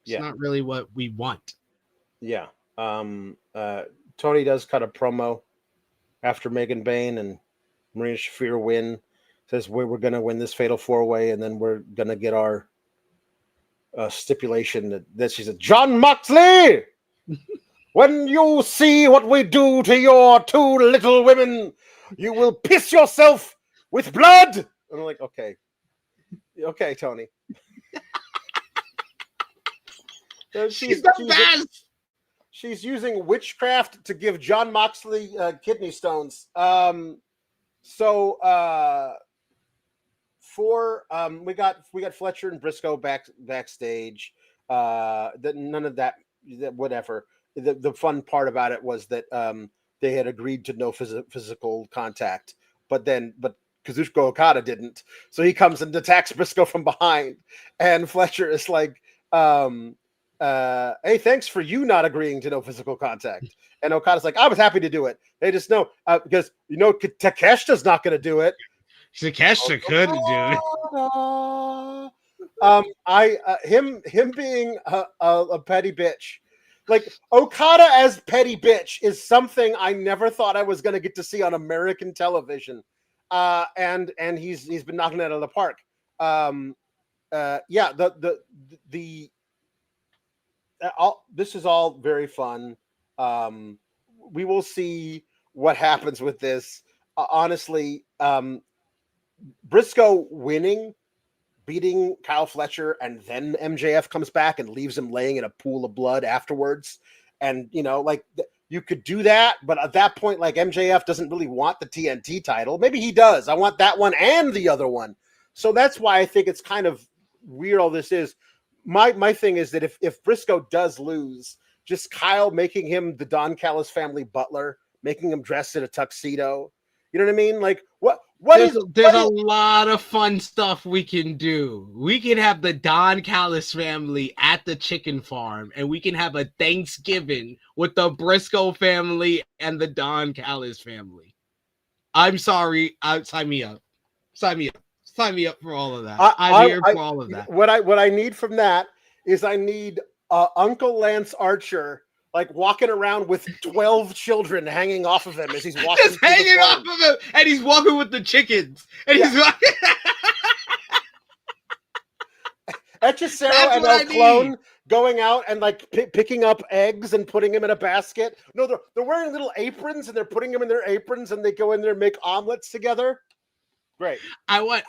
it's not really what we want. Yeah. Toni does cut a promo after Megan Bayne and Marina Shafir win. Says we're going to win this fatal 4-way, and then we're going to get our stipulation that she said, John Moxley, when you see what we do to your 2 little women, you will piss yourself with blood. And I'm like, okay, Toni. She's the best. She's using witchcraft to give John Moxley kidney stones. We got Fletcher and Briscoe backstage. None of that, whatever. The fun part about it was that they had agreed to no physical contact, but Kazuchika Okada didn't. So he comes and attacks Briscoe from behind, and Fletcher is like, hey, thanks for you not agreeing to no physical contact. And Okada's like, I was happy to do it. They just know because Takeshita's not going to do it. Takeshita couldn't do it. Him being a petty bitch, like Okada as petty bitch, is something I never thought I was going to get to see on American television. And he's been knocking it out of the park. this is all very fun. We will see what happens with this. Honestly, Briscoe winning, beating Kyle Fletcher, and then MJF comes back and leaves him laying in a pool of blood afterwards. And, you could do that, but at that point, MJF doesn't really want the TNT title. Maybe he does. I want that one and the other one. So that's why I think it's kind of weird all this is. My thing is that if Briscoe does lose, just Kyle making him the Don Callis family butler, making him dress in a tuxedo. You know what I mean? There's a lot of fun stuff we can do. We can have the Don Callis family at the chicken farm, and we can have a Thanksgiving with the Briscoe family and the Don Callis family. I'm sorry. Sign me up. Sign me up for all of that. I'm here for all of that. What I need from that is I need Uncle Lance Archer walking around with 12 children hanging off of him as he's walking. Just hanging off of him, and he's walking with the chickens. And he's walking. Echecero and El Clone going out and picking up eggs and putting them in a basket. No, they're wearing little aprons and they're putting them in their aprons and they go in there and make omelets together. Great. I want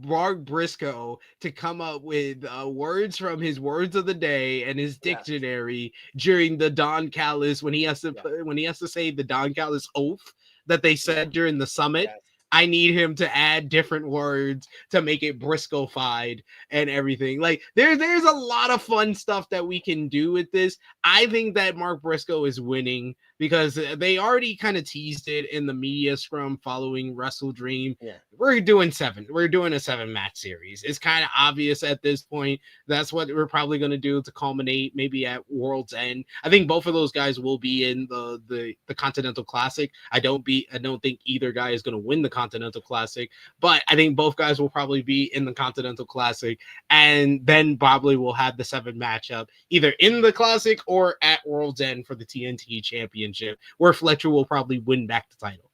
Mark Briscoe to come up with words from his words of the day and his dictionary during the Don Callis when he has to say the Don Callis oath that they said during the summit. Yes. I need him to add different words to make it Briscoe-fied and everything. There's a lot of fun stuff that we can do with this. I think that Mark Briscoe is winning because they already kind of teased it in the media scrum following Wrestle Dream. Yeah. We're doing a 7-match series. It's kind of obvious at this point. That's what we're probably going to do to culminate maybe at World's End. I think both of those guys will be in the Continental Classic. I don't think either guy is going to win the Continental Classic, but I think both guys will probably be in the Continental Classic, and then probably we'll have the 7 matchup either in the Classic or at World's End for the TNT Championship, where Fletcher will probably win back the title.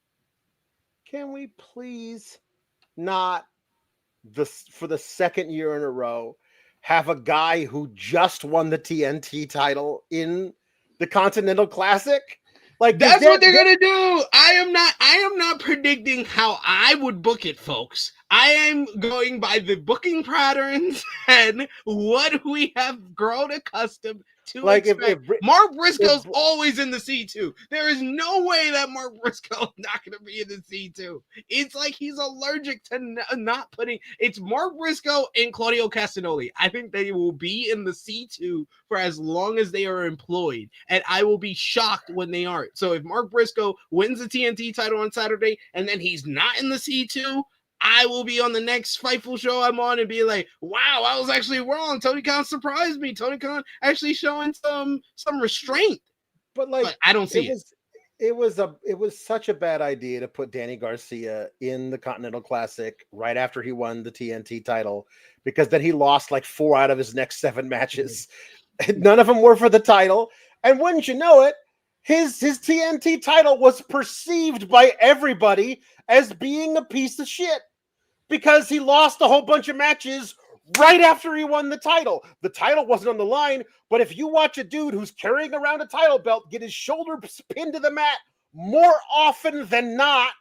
Can we please not for the second year in a row have a guy who just won the TNT title in the Continental Classic? That's what they're gonna do. I am not predicting how I would book it, folks. I am going by the booking patterns and what we have grown accustomed to expect. Mark Briscoe's always in the C2. There is no way that Mark Briscoe is not going to be in the C2. It's like he's allergic to not putting. It's Mark Briscoe and Claudio Castagnoli. I think they will be in the C2 for as long as they are employed, and I will be shocked when they aren't. So if Mark Briscoe wins the TNT title on Saturday and then he's not in the C2, I will be on the next Fightful show I'm on and be like, wow, I was actually wrong. Tony Khan surprised me. Tony Khan actually showing some restraint. But I don't see it. It was such a bad idea to put Danny Garcia in the Continental Classic right after he won the TNT title, because then he lost 4 out of his next 7 matches. None of them were for the title. And wouldn't you know it, his TNT title was perceived by everybody as being a piece of shit, because he lost a whole bunch of matches right after he won the title. The title wasn't on the line, but if you watch a dude who's carrying around a title belt get his shoulder pinned to the mat more often than not,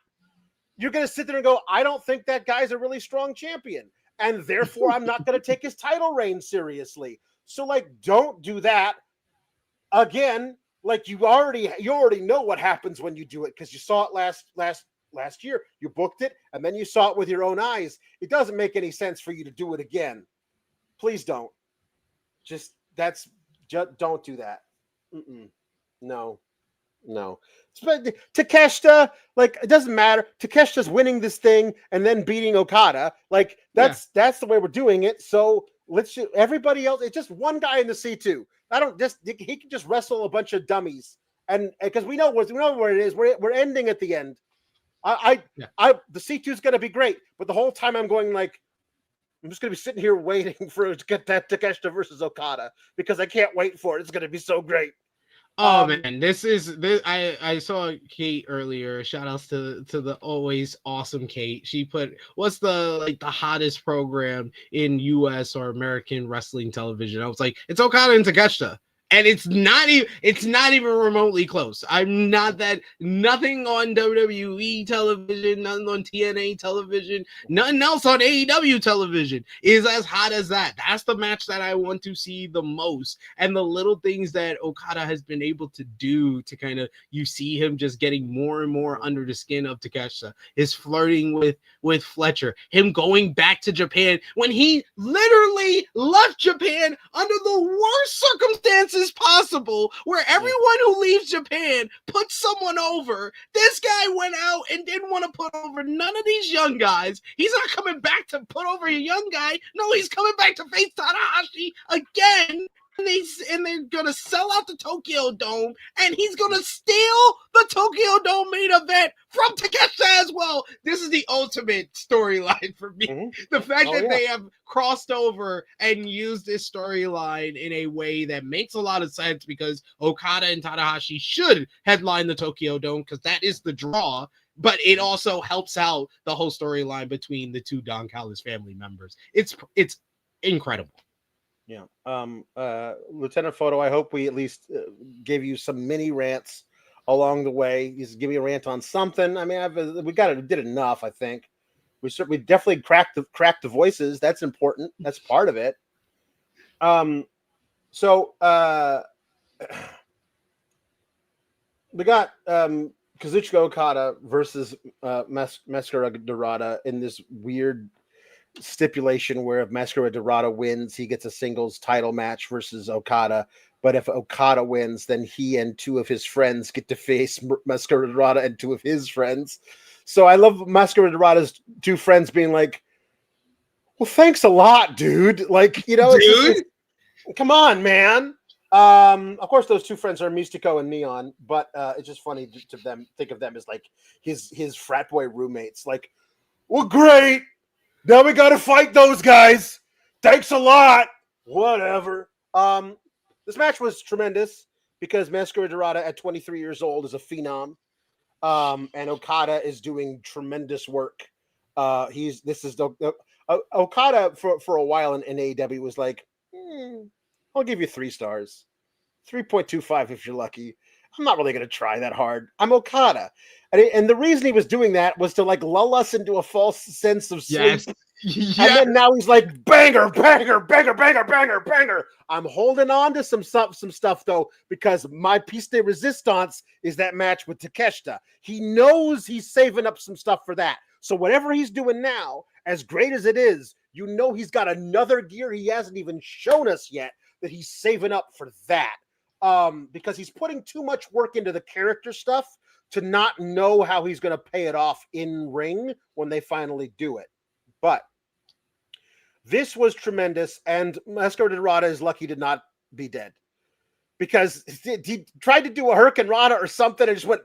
you're going to sit there and go, I don't think that guy's a really strong champion, and therefore I'm not going to take his title reign seriously. So don't do that again. You already know what happens when you do it, because you saw it last year. You booked it, and then you saw it with your own eyes. It doesn't make any sense for you to do it again. Please don't. Don't do that. No. Takeshita, it doesn't matter. Takeshita's winning this thing and then beating Okada. That's the way we're doing it. So let's just, everybody else. It's just one guy in the C2. He can just wrestle a bunch of dummies, and because we know where it is. We're ending at the end. The C2 is going to be great, but the whole time I'm going I'm just going to be sitting here waiting to get that Takeshita versus Okada, because I can't wait for it. It's going to be so great. Oh man, this. I saw Kate earlier. Shout outs to the always awesome Kate. She put what's the hottest program in US or American wrestling television. I was like, it's Okada and Takeshita. And it's not even remotely close. I'm not that nothing on WWE television, nothing on TNA television, nothing else on AEW television is as hot as that. That's the match that I want to see the most. And the little things that Okada has been able to do to kind of, you see him just getting more and more under the skin of Takeshita, his flirting with Fletcher, him going back to Japan when he literally left Japan under the worst circumstances possible, where everyone who leaves Japan puts someone over. This guy went out and didn't want to put over none of these young guys. He's not coming back to put over a young guy. No, he's coming back to face Tanahashi again. And they're gonna sell out the Tokyo Dome, and he's gonna steal the Tokyo Dome main event from Takeshita as well. This is the ultimate storyline for me. Mm-hmm. The fact that they have crossed over and used this storyline in a way that makes a lot of sense, because Okada and Tanahashi should headline the Tokyo Dome because that is the draw. But it also helps out the whole storyline between the two Don Callis family members. It's incredible. Yeah. Lieutenant Photo, I hope we at least gave you some mini rants along the way. Just give me a rant on something. I mean, we did enough, I think. We definitely cracked the voices. That's important. That's part of it. So we got Kazuchika Okada versus Mascara Dorada in this weird stipulation where if Mascara Dorada wins, he gets a singles title match versus Okada. But if Okada wins, then he and two of his friends get to face Mascara Dorada and two of his friends. So I love Mascara Dorada's two friends being like, well, thanks a lot, dude. Like, you know, come on, man. Of course, those two friends are Mystico and Neon, but it's just funny to think of them as like his frat boy roommates. Like, well, great. Now we got to fight those guys. Thanks a lot. Whatever. This match was tremendous because Mascara Dorada at 23 years old is a phenom. And Okada is doing tremendous work. Okada for a while in AEW was like, I'll give you 3 stars. 3.25 if you're lucky. I'm not really going to try that hard. I'm Okada. And the reason he was doing that was to like lull us into a false sense of sleep. Yes. And then now he's like, banger, banger, banger, banger, banger, banger. I'm holding on to some stuff though, because my piece de resistance is that match with Takeshita. He knows he's saving up some stuff for that. So whatever he's doing now, as great as it is, you know he's got another gear he hasn't even shown us yet that he's saving up for that. Because he's putting too much work into the character stuff to not know how he's going to pay it off in ring when they finally do it. But this was tremendous, and Mascara Dorada is lucky to not be dead, because he tried to do a Hurricane Rana or something and just went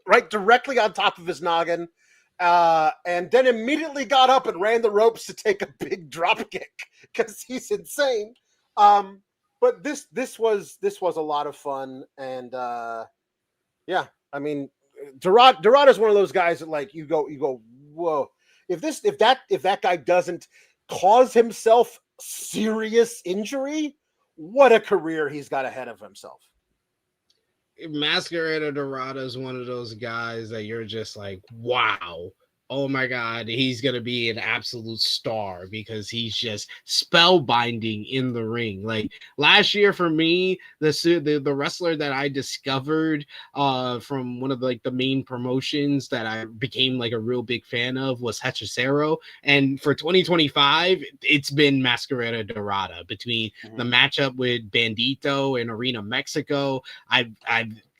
right directly on top of his noggin, and then immediately got up and ran the ropes to take a big drop kick because he's insane. But this was a lot of fun, and yeah, I mean, Dorada is one of those guys that like you go, whoa! If that guy doesn't cause himself serious injury, what a career he's got ahead of himself. Mascara Dorada is one of those guys that you're just like, wow. Oh my God, he's going to be an absolute star because he's just spellbinding in the ring. Like last year for me, the wrestler that I discovered from one of the main promotions that I became like a real big fan of was Hechicero. And for 2025, it's been Mascara Dorada between the matchup with Bandito in Arena Mexico. I've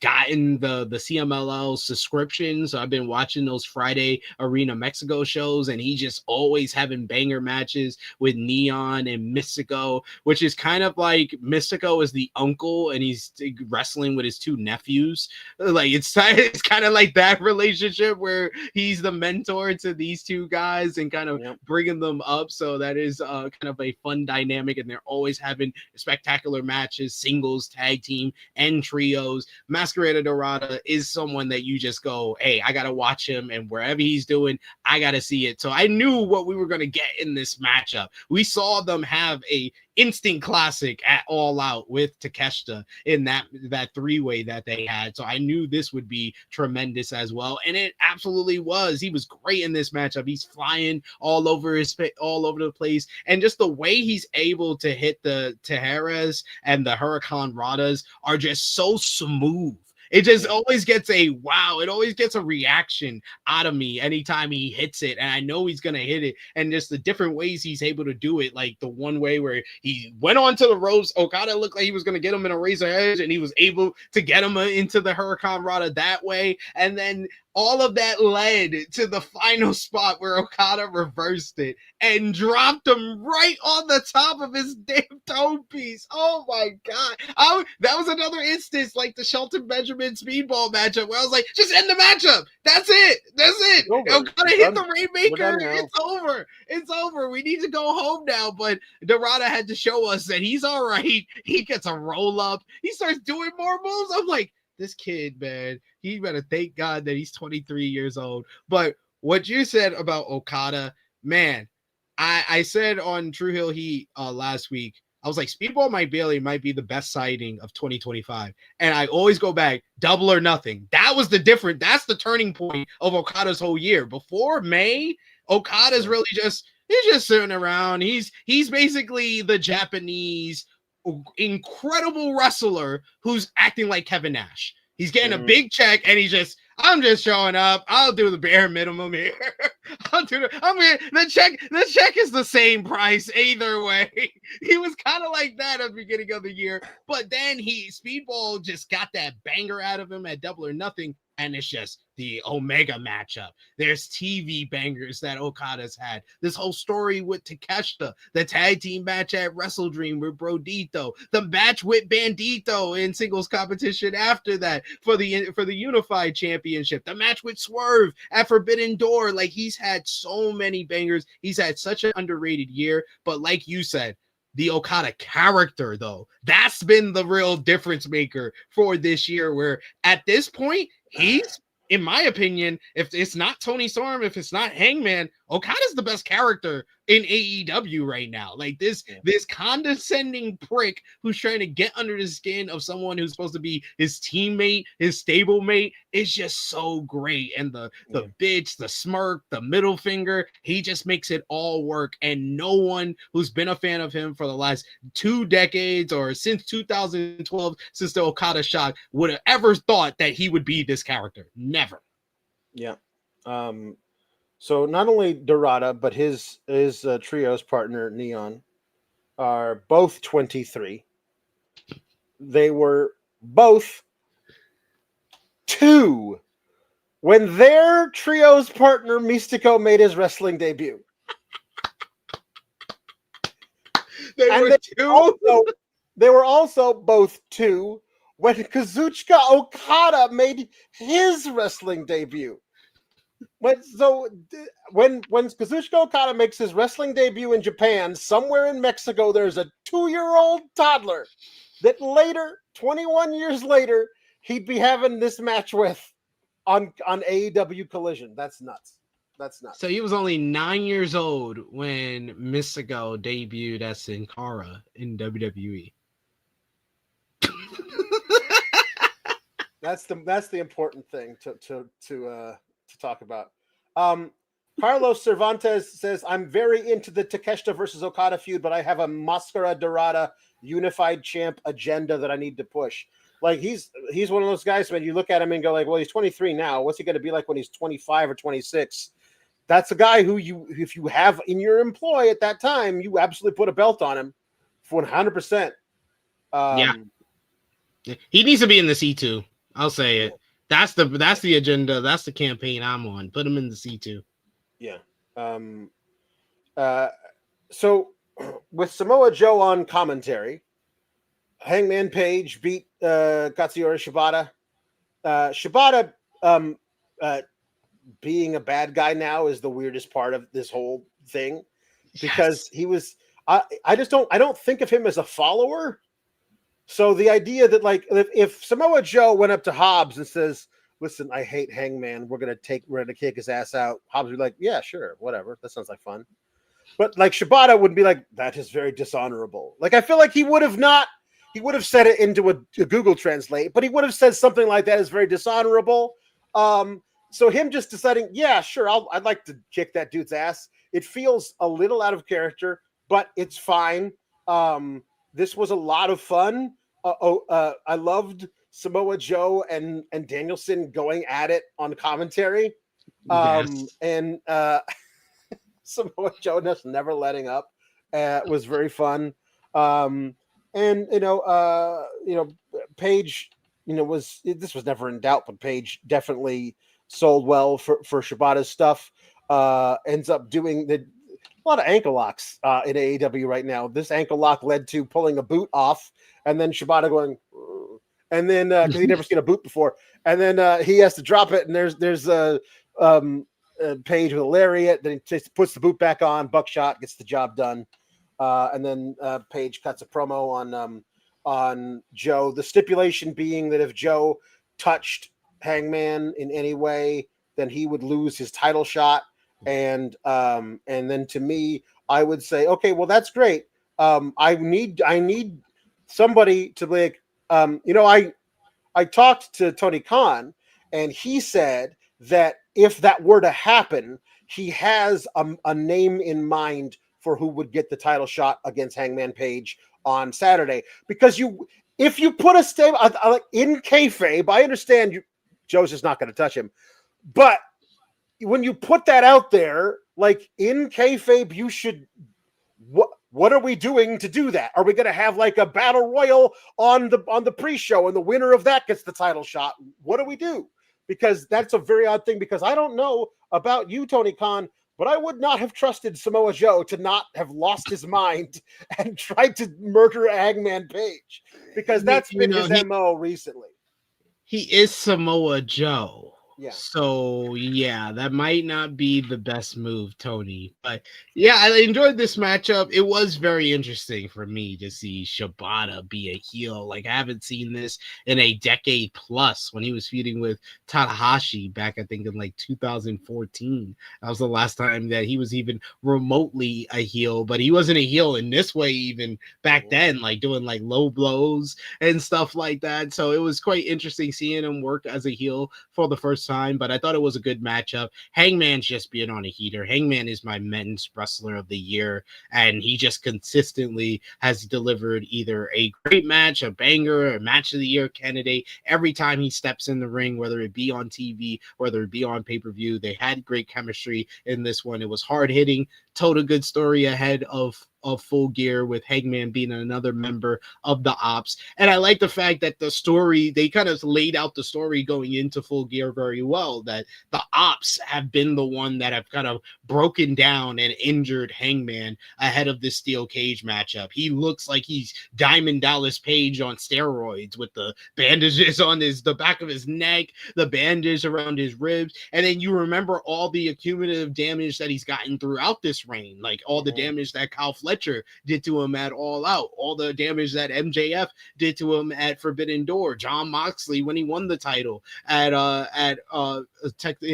gotten the CMLL subscription, so I've been watching those Friday Arena Mexico shows, and he's just always having banger matches with Neon and Mystico, which is kind of like Mystico is the uncle and he's wrestling with his two nephews. Like it's kind of like that relationship where he's the mentor to these two guys and kind of bringing them up. So that is kind of a fun dynamic, and they're always having spectacular matches, singles, tag team, and trios. Mascara Dorada is someone that you just go, hey, I gotta watch him, and wherever he's doing, I gotta see it. So I knew what we were gonna get in this matchup. We saw them have a instant classic at All Out with Takeshita in that three-way that they had. So I knew this would be tremendous as well, and it absolutely was. He was great in this matchup. He's flying all over the place, and just the way he's able to hit the Tijeras and the Hurricane Radas are just so smooth. It just always gets a wow. It always gets a reaction out of me anytime he hits it. And I know he's going to hit it. And just the different ways he's able to do it. Like the one way where he went onto the ropes. Okada looked like he was going to get him in a razor edge, and he was able to get him into the Hurricane Rana that way. And then all of that led to the final spot where Okada reversed it and dropped him right on the top of his damn toe piece. Oh my God. That was another instance like the Shelton Benjamin Speedball matchup where I was like, just end the matchup. That's it. That's it. Okada hit the Rainmaker. It's over. It's over. We need to go home now. But Dorada had to show us that he's all right. He gets a roll up. He starts doing more moves. I'm like, this kid, man, he better thank God that he's 23 years old. But what you said about Okada, man, I said on True Hill Heat last week, I was like, Speedball might be the best sighting of 2025. And I always go back, Double or Nothing. That was the difference. That's the turning point of Okada's whole year. Before May, Okada's really he's just sitting around. He's basically the Japanese incredible wrestler who's acting like Kevin Nash. He's getting a big check and I'm just showing up. I'll do the bare minimum here. The check is the same price either way. He was kind of like that at the beginning of the year, but then Speedball just got that banger out of him at Double or Nothing. And it's just the Omega matchup. There's TV bangers that Okada's had. This whole story with Takeshita, the tag team match at Wrestle Dream with Brodito, the match with Bandito in singles competition after that for the Unified Championship, the match with Swerve at Forbidden Door. Like, he's had so many bangers. He's had such an underrated year. But like you said, the Okada character, though, that's been the real difference maker for this year, where at this point, he's, in my opinion, if it's not Tony Storm, if it's not Hangman, Okada's the best character in AEW right now. Like this condescending prick who's trying to get under the skin of someone who's supposed to be his teammate, his stablemate, is just so great. And the bitch, the smirk, the middle finger, he just makes it all work. And no one who's been a fan of him for the last 2 decades or since 2012, since the Okada shock, would have ever thought that he would be this character. Never. Yeah. So not only Dorada, but his trios partner, Neon, are both 23. They were both 2 when their trios partner, Mystico, made his wrestling debut. They were also both 2 when Kazuchika Okada made his wrestling debut. When Kazuchika Okada makes his wrestling debut in Japan, somewhere in Mexico, there's a 2-year-old toddler that later, 21 years later, he'd be having this match with on AEW Collision. That's nuts. That's nuts. So he was only 9 years old when Mystico debuted as Sin Cara in WWE. That's the important thing to talk about. Carlos Cervantes says, I'm very into the Takeshita versus Okada feud, but I have a Mascara Dorada unified champ agenda that I need to push. Like, he's one of those guys, when you look at him and go like, well, he's 23 now. What's he going to be like when he's 25 or 26? That's a guy who if you have in your employ at that time, you absolutely put a belt on him for 100%. Yeah. He needs to be in the C2. I'll say it. That's the agenda. That's the campaign I'm on. Put him in the C2. Yeah. So with Samoa Joe on commentary, Hangman Page beat Katsuyori Shibata. Shibata being a bad guy now is the weirdest part of this whole thing, because he was. I don't think of him as a follower. So the idea that, like, if Samoa Joe went up to Hobbs and says, "Listen, I hate Hangman. We're gonna kick his ass out," Hobbs would be like, "Yeah, sure, whatever. That sounds like fun." But like Shibata would be like, "That is very dishonorable." Like, I feel like he would have said it into a Google Translate, but he would have said something like that is very dishonorable. So him just deciding, yeah, sure, I'd like to kick that dude's ass. It feels a little out of character, but it's fine. This was a lot of fun. I loved Samoa Joe and Danielson going at it on commentary. And Samoa Joe just never letting up. Was very fun. And Paige, this was never in doubt, but Paige definitely sold well for Shibata's stuff. Ends up doing a lot of ankle locks in AEW right now. This ankle lock led to pulling a boot off, and then Shibata going, and then because he'd never seen a boot before, and then he has to drop it, and there's a Paige with a lariat. Then he just puts the boot back on. Buckshot gets the job done, and then Paige cuts a promo on Joe. The stipulation being that if Joe touched Hangman in any way, then he would lose his title shot. And then to me, I would say, okay, well, that's great. I need somebody to be like, I talked to Tony Khan, and he said that if that were to happen, he has a name in mind for who would get the title shot against Hangman Page on Saturday. Because if you put a stable in kayfabe, I understand Joe's just not going to touch him, but when you put that out there, like in kayfabe, you should. What are we doing to do that? Are we going to have like a battle royal on the pre-show, and the winner of that gets the title shot? What do we do? Because that's a very odd thing. Because I don't know about you, Tony Khan, but I would not have trusted Samoa Joe to not have lost his mind and tried to murder Hangman Page, because that's been his MO recently. He is Samoa Joe. Yeah. So yeah, that might not be the best move, Tony. But yeah, I enjoyed this matchup. It was very interesting for me to see Shibata be a heel. Like, I haven't seen this in a decade plus. When he was feuding with Tanahashi back, I think, in like 2014. That was the last time that he was even remotely a heel. But he wasn't a heel in this way even back then, like doing like low blows and stuff like that. So it was quite interesting seeing him work as a heel for the first time, but I thought it was a good matchup. Hangman's just being on a heater. Hangman is my men's wrestler of the year, and he just consistently has delivered either a great match, a banger, a match of the year candidate every time he steps in the ring, whether it be on TV, whether it be on pay-per-view. They had great chemistry in this one. It was hard-hitting, told a good story ahead of Full Gear, with Hangman being another member of the Ops. And I like the fact that the story, they kind of laid out the story going into Full Gear very well, that the Ops have been the one that have kind of broken down and injured Hangman ahead of this steel cage matchup. He looks like he's Diamond Dallas Page on steroids, with the bandages on the back of his neck, the bandage around his ribs. And then you remember all the accumulative damage that he's gotten throughout this reign, like all the damage that Kyle Fletcher did to him at All Out, all the damage that MJF did to him at Forbidden Door, Jon Moxley when he won the title in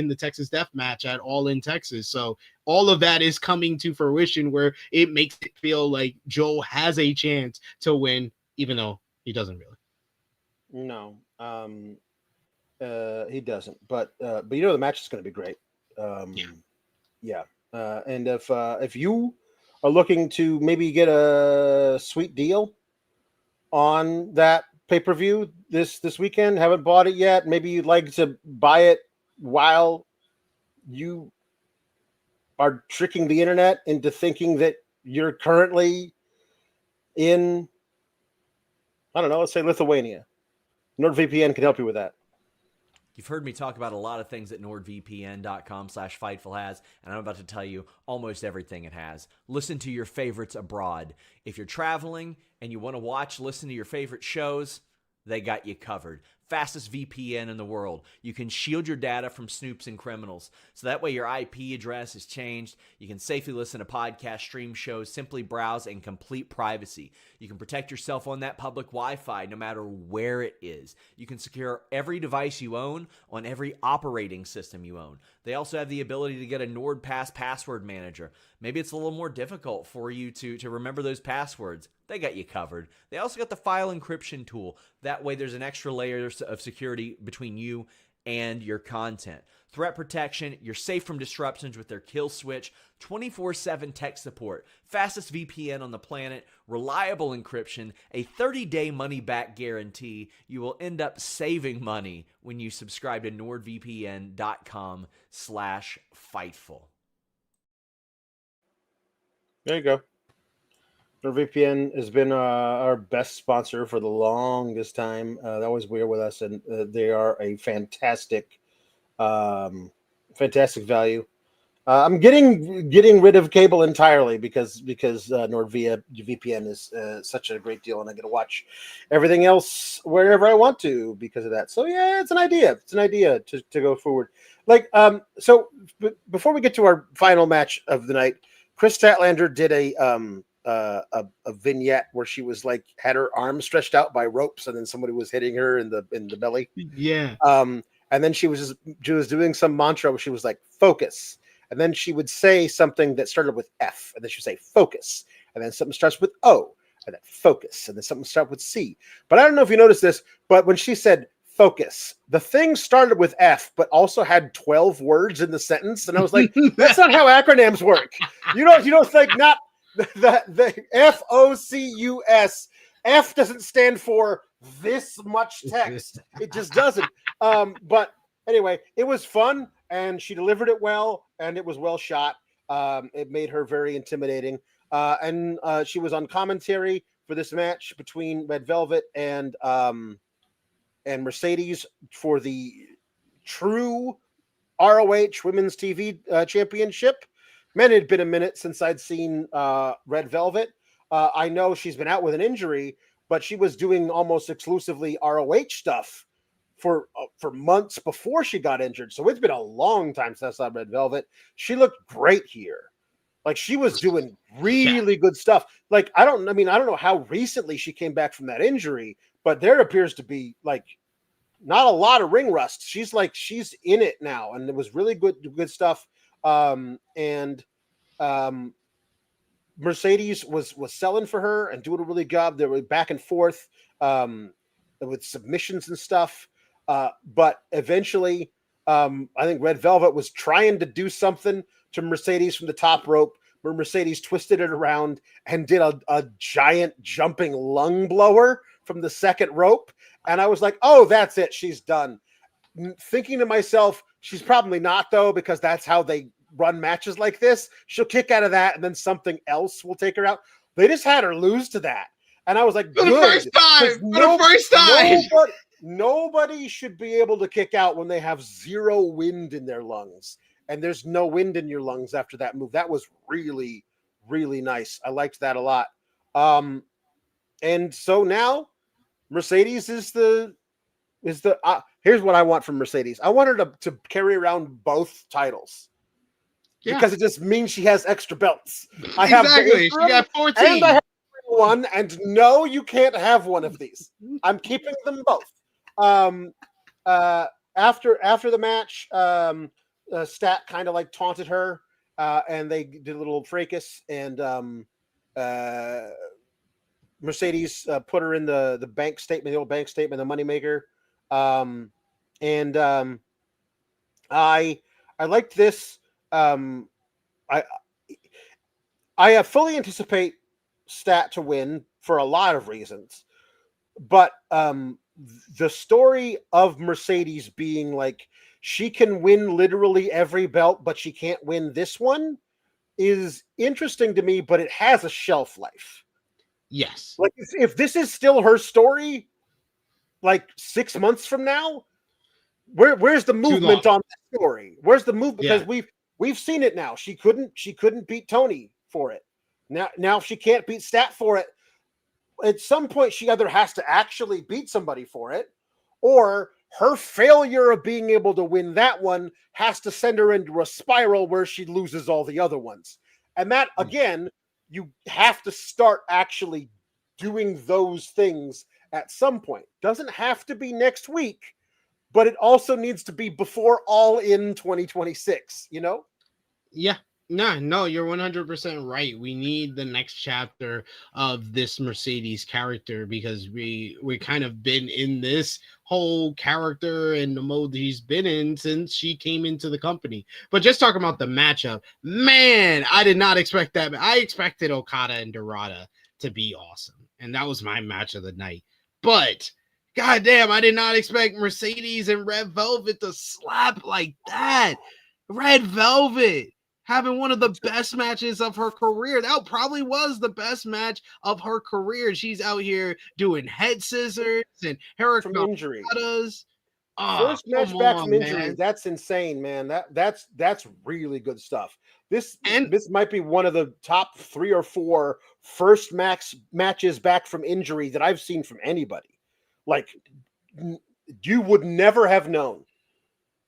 the Texas Death Match at All in Texas. So all of that is coming to fruition, where it makes it feel like Joe has a chance to win, even though he doesn't really. No, he doesn't. But the match is going to be great. Yeah. And if you are looking to maybe get a sweet deal on that pay-per-view this weekend, haven't bought it yet, maybe you'd like to buy it while you are tricking the internet into thinking that you're currently in, I don't know, let's say Lithuania. NordVPN can help you with that. You've heard me talk about a lot of things that nordvpn.com/Fightful has, and I'm about to tell you almost everything it has. Listen to your favorites abroad. If you're traveling and you want to listen to your favorite shows, they got you covered. Fastest VPN in the world. You can shield your data from snoops and criminals. So that way your IP address is changed. You can safely listen to podcasts, stream shows, simply browse, and complete privacy. You can protect yourself on that public Wi-Fi no matter where it is. You can secure every device you own on every operating system you own. They also have the ability to get a NordPass password manager. Maybe it's a little more difficult for you to remember those passwords. They got you covered. They also got the file encryption tool. That way there's an extra layer of security between you and your content. Threat protection, you're safe from disruptions with their kill switch, 24/7 tech support, fastest VPN on the planet, reliable encryption, a 30-day money-back guarantee. You will end up saving money when you subscribe to nordvpn.com/Fightful. There you go. NordVPN has been our best sponsor for the longest time. They're always weird with us, and they are a fantastic value. I'm getting rid of cable entirely because NordVPN is such a great deal, and I get to watch everything else wherever I want to because of that. So yeah, it's an idea. It's an idea to go forward. So before we get to our final match of the night, Chris Statlander did a vignette where she was had her arms stretched out by ropes, and then somebody was hitting her in the belly. Yeah. And then she was doing some mantra where she was like, focus. And then she would say something that started with F, and then she would say focus. And then something starts with O, and then focus. And then something starts with C. But I don't know if you noticed this, but when she said focus, the thing started with F, but also had 12 words in the sentence. And I was like, that's not how acronyms work. You don't think not the FOCUS. F doesn't stand for this much text. It just doesn't. But anyway, it was fun, and she delivered it well, and it was well shot. It made her very intimidating. And she was on commentary for this match between Red Velvet and Mercedes for the true ROH Women's TV Championship. Man, it had been a minute since I'd seen Red Velvet. I know she's been out with an injury, but she was doing almost exclusively ROH stuff for months before she got injured. So it's been a long time since I saw Red Velvet. She looked great here. She was doing really good stuff. I don't know how recently she came back from that injury, but there appears to be not a lot of ring rust. She's in it now, and it was really good stuff. Mercedes was selling for her and doing a really good job. They were back and forth with submissions and stuff. But eventually, I think Red Velvet was trying to do something to Mercedes from the top rope, where Mercedes twisted it around and did a giant jumping lung blower from the second rope. And I was like, oh, that's it. She's done. Thinking to myself, she's probably not, though, because that's how they run matches like this. She'll kick out of that, and then something else will take her out. They just had her lose to that. And I was like, for the first time. Nobody should be able to kick out when they have zero wind in their lungs. And there's no wind in your lungs after that move. That was really, really nice. I liked that a lot. And so now Mercedes is here's what I want from Mercedes. I want her to carry around both titles. Yeah. Because it just means she has extra belts. Exactly. She got 14. And I have one, and no, you can't have one of these. I'm keeping them both. After the match, Stat kind of taunted her, and they did a little fracas, and Mercedes put her in the bank statement, the old bank statement, the moneymaker. I liked this. I fully anticipate Stat to win for a lot of reasons, but the story of Mercedes being she can win literally every belt, but she can't win this one is interesting to me, but it has a shelf life. Yes. If this is still her story, 6 months from now, Where's the movement on that story? Where's the move? Because we've seen it now. She couldn't beat Toni for it. Now if she can't beat Stat for it, at some point she either has to actually beat somebody for it, or her failure of being able to win that one has to send her into a spiral where she loses all the other ones. And that, again, you have to start actually doing those things at some point. Doesn't have to be next week, but it also needs to be before All In 2026, you know? Yeah. No, you're 100% right. We need the next chapter of this Mercedes character, because we kind of been in this whole character and the mode that he's been in since she came into the company. But just talking about the matchup, man, I did not expect that. I expected Okada and Dorada to be awesome, and that was my match of the night. But goddamn, I did not expect Mercedes and Red Velvet to slap like that. Red Velvet having one of the best matches of her career. That probably was the best match of her career. She's out here doing head scissors and hair from injury. First match back from injury. Man. That's insane, man. That's really good stuff. This might be one of the top 3 or 4 first matches back from injury that I've seen from anybody. Like, you would never have known.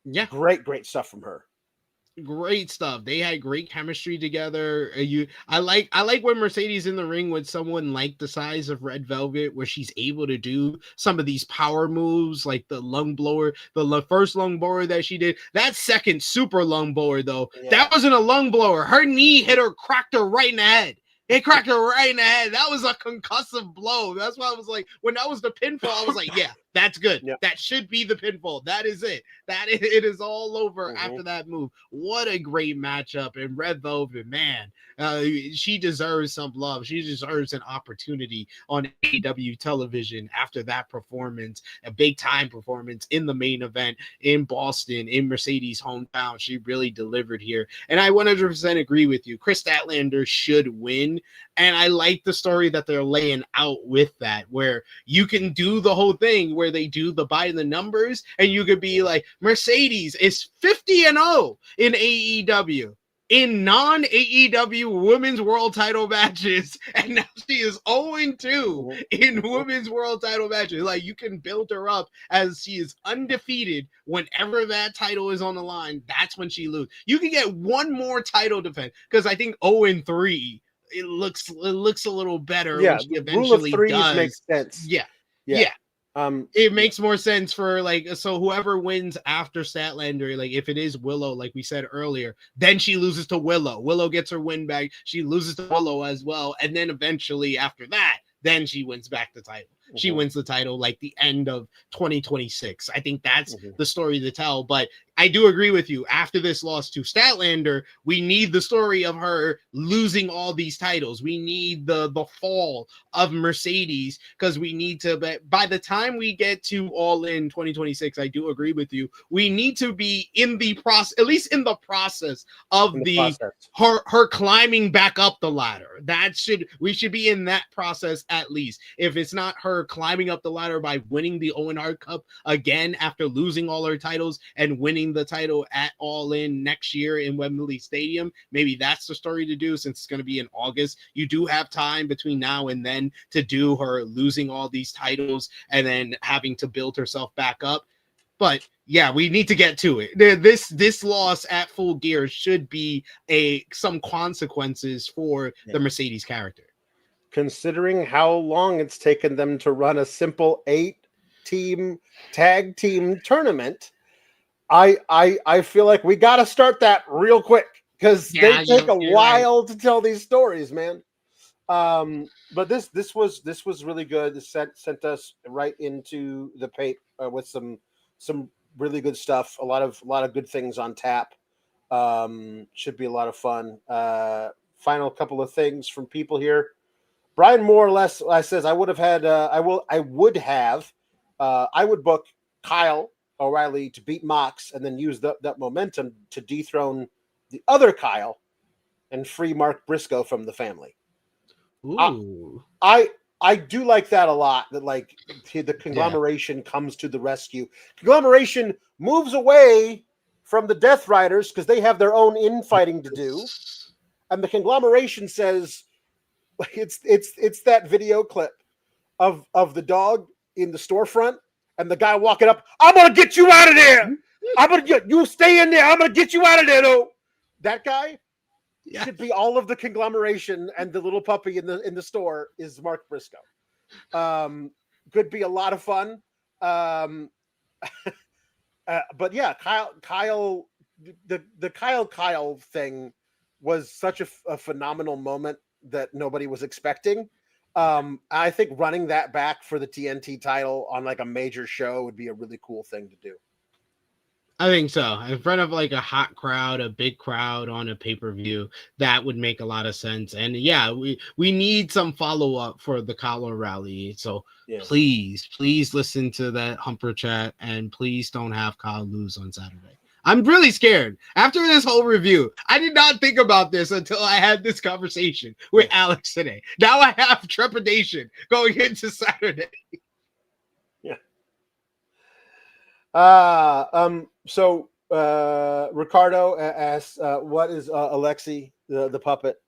Yeah. Great stuff from her. Great stuff. They had great chemistry together. I like when Mercedes in the ring with someone like the size of Red Velvet, where she's able to do some of these power moves, like the lung blower, the first lung blower that she did. That second super lung blower, though, that wasn't a lung blower. Her knee hit her, cracked her right in the head. It cracked her right in the head. That was a concussive blow. That's why I was like, when that was the pinfall, I was like, yeah, that's good. Yep. That should be the pinfall. That is it. It is all over after that move. What a great matchup. And Red Velvet, man, she deserves some love. She deserves an opportunity on AEW television after that performance, a big time performance in the main event in Boston, in Mercedes' hometown. She really delivered here. And I 100% agree with you. Chris Statlander should win. And I like the story that they're laying out with that, where you can do the whole thing where they do the by the numbers, and you could be like, Mercedes is 50-0 in AEW. In non-AEW women's world title matches, and now she is 0-2 in women's world title matches. Like, you can build her up as she is undefeated. Whenever that title is on the line, that's when she loses. You can get one more title defense, because I think 0-3, it looks a little better when she eventually rule of threes does. Makes sense. Yeah. It makes more sense for, like, so whoever wins after Statlander, like if it is Willow, like we said earlier, then she loses to Willow. Willow gets her win back. She loses to Willow as well. And then eventually after that, then she wins back the title. She wins the title like the end of 2026. I think that's the story to tell. But I do agree with you. After this loss to Statlander, we need the story of her losing all these titles. We need the fall of Mercedes, because we need to, but by the time we get to All In 2026, I do agree with you. We need to be in the process, at least in the process of her climbing back up the ladder. We should be in that process at least. If it's not her climbing up the ladder by winning the Owen Hart Cup again after losing all her titles and winning the title at All In next year in Wembley Stadium, maybe that's the story to do, since it's going to be in August. You do have time between now and then to do her losing all these titles and then having to build herself back up. But yeah, we need to get to it. This loss at Full Gear should be some consequences for the Mercedes character. Considering how long it's taken them to run a simple 8-team tag team tournament, I feel like we got to start that real quick, because they take a while to tell these stories, man. But this was really good. This sent us right into the pape with some really good stuff. A lot of good things on tap. Should be a lot of fun. Final couple of things from people here. Brian more or less says I would book Kyle O'Reilly to beat Mox and then use that momentum to dethrone the other Kyle and free Mark Briscoe from the family. Ooh. I I do like that a lot. That like the conglomeration comes to the rescue. Conglomeration moves away from the Death Riders because they have their own infighting to do, and the conglomeration says, it's that video clip of the dog in the storefront and the guy walking up. I'm gonna get you out of there. You stay in there. I'm gonna get you out of there, though. That guy should be all of the conglomeration, and the little puppy in the store is Mark Briscoe. Could be a lot of fun. But yeah, Kyle, the Kyle thing was such a phenomenal moment that nobody was expecting. I think running that back for the TNT title on like a major show would be a really cool thing to do. I think so. In front of like a hot crowd, a big crowd on a pay-per-view, that would make a lot of sense. And yeah, we need some follow-up for the Kyle rally. So please listen to that Humper chat, and please don't have Kyle lose on Saturday. I'm really scared. After this whole review, I did not think about this until I had this conversation with Alex today. Now I have trepidation going into Saturday. Yeah. So Ricardo asks, what is Alexi, the puppet,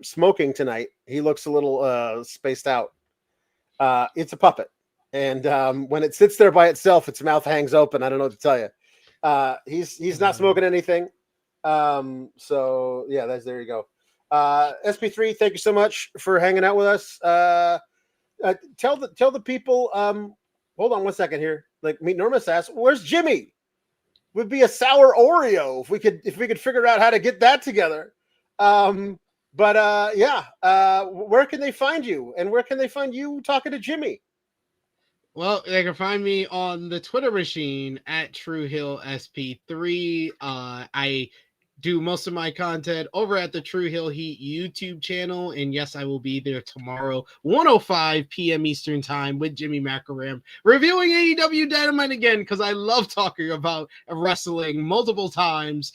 smoking tonight? He looks a little spaced out. It's a puppet. And when it sits there by itself, its mouth hangs open. I don't know what to tell you. He's not smoking anything. So yeah, there you go. SP3, thank you so much for hanging out with us. Tell the people, hold on one second here. Like Meet Normus asked, where's Jimmy? Would be a sour Oreo if we could figure out how to get that together. Where can they find you, and where can they find you talking to Jimmy? Well, they can find me on the Twitter machine at TrueHillSP3. I do most of my content over at the True Hill Heat YouTube channel. And yes, I will be there tomorrow, 1:05 p.m. Eastern time with Jimmy Macaram, reviewing AEW Dynamite again, because I love talking about wrestling multiple times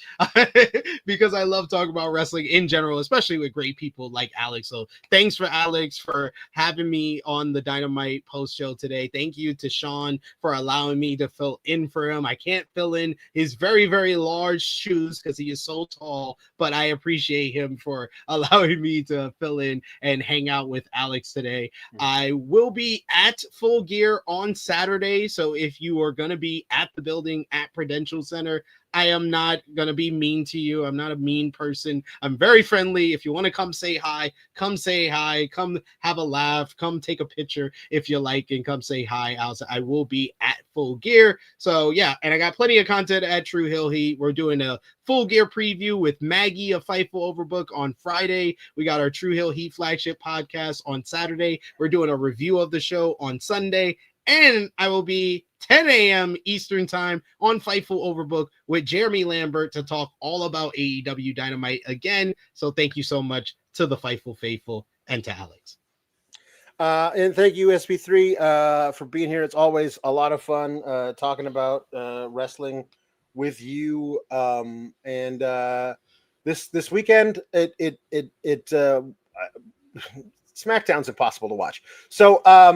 because I love talking about wrestling in general, especially with great people like Alex. So thanks for Alex for having me on the Dynamite post show today. Thank you to Sean for allowing me to fill in for him. I can't fill in his very, very large shoes because he is so tall, but I appreciate him for allowing me to fill in and hang out with Alex today. I will be at Full Gear on Saturday, so if you are going to be at the building at Prudential Center, I am not going to be mean to you. I'm not a mean person. I'm very friendly. If you want to come say hi, come say hi. Come have a laugh. Come take a picture if you like, and come say hi. I will be at Full Gear. So yeah, and I got plenty of content at True Hill Heat. We're doing a Full Gear preview with Maggie of Fightful Overbook on Friday. We got our True Hill Heat flagship podcast on Saturday. We're doing a review of the show on Sunday. And I will be 10 a.m. Eastern time on Fightful Overbook with Jeremy Lambert to talk all about AEW Dynamite again. So thank you so much to the Fightful Faithful and to Alex. And thank you, SP3, for being here. It's always a lot of fun talking about wrestling with you. This weekend, SmackDown's impossible to watch. So I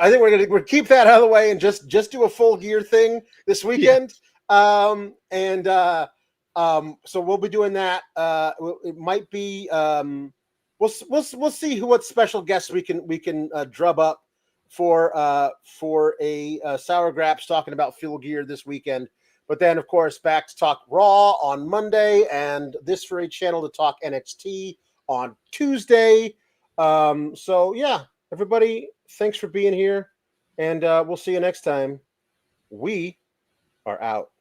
think we'll keep that out of the way and just do a Full Gear thing this weekend. Yeah. So we'll be doing that. It might be we'll see what special guests we can drum up for a Sour Graps talking about Full Gear this weekend. But then, of course, back to talk Raw on Monday, and this very channel to talk NXT on Tuesday. So yeah, everybody, thanks for being here, and we'll see you next time. We are out.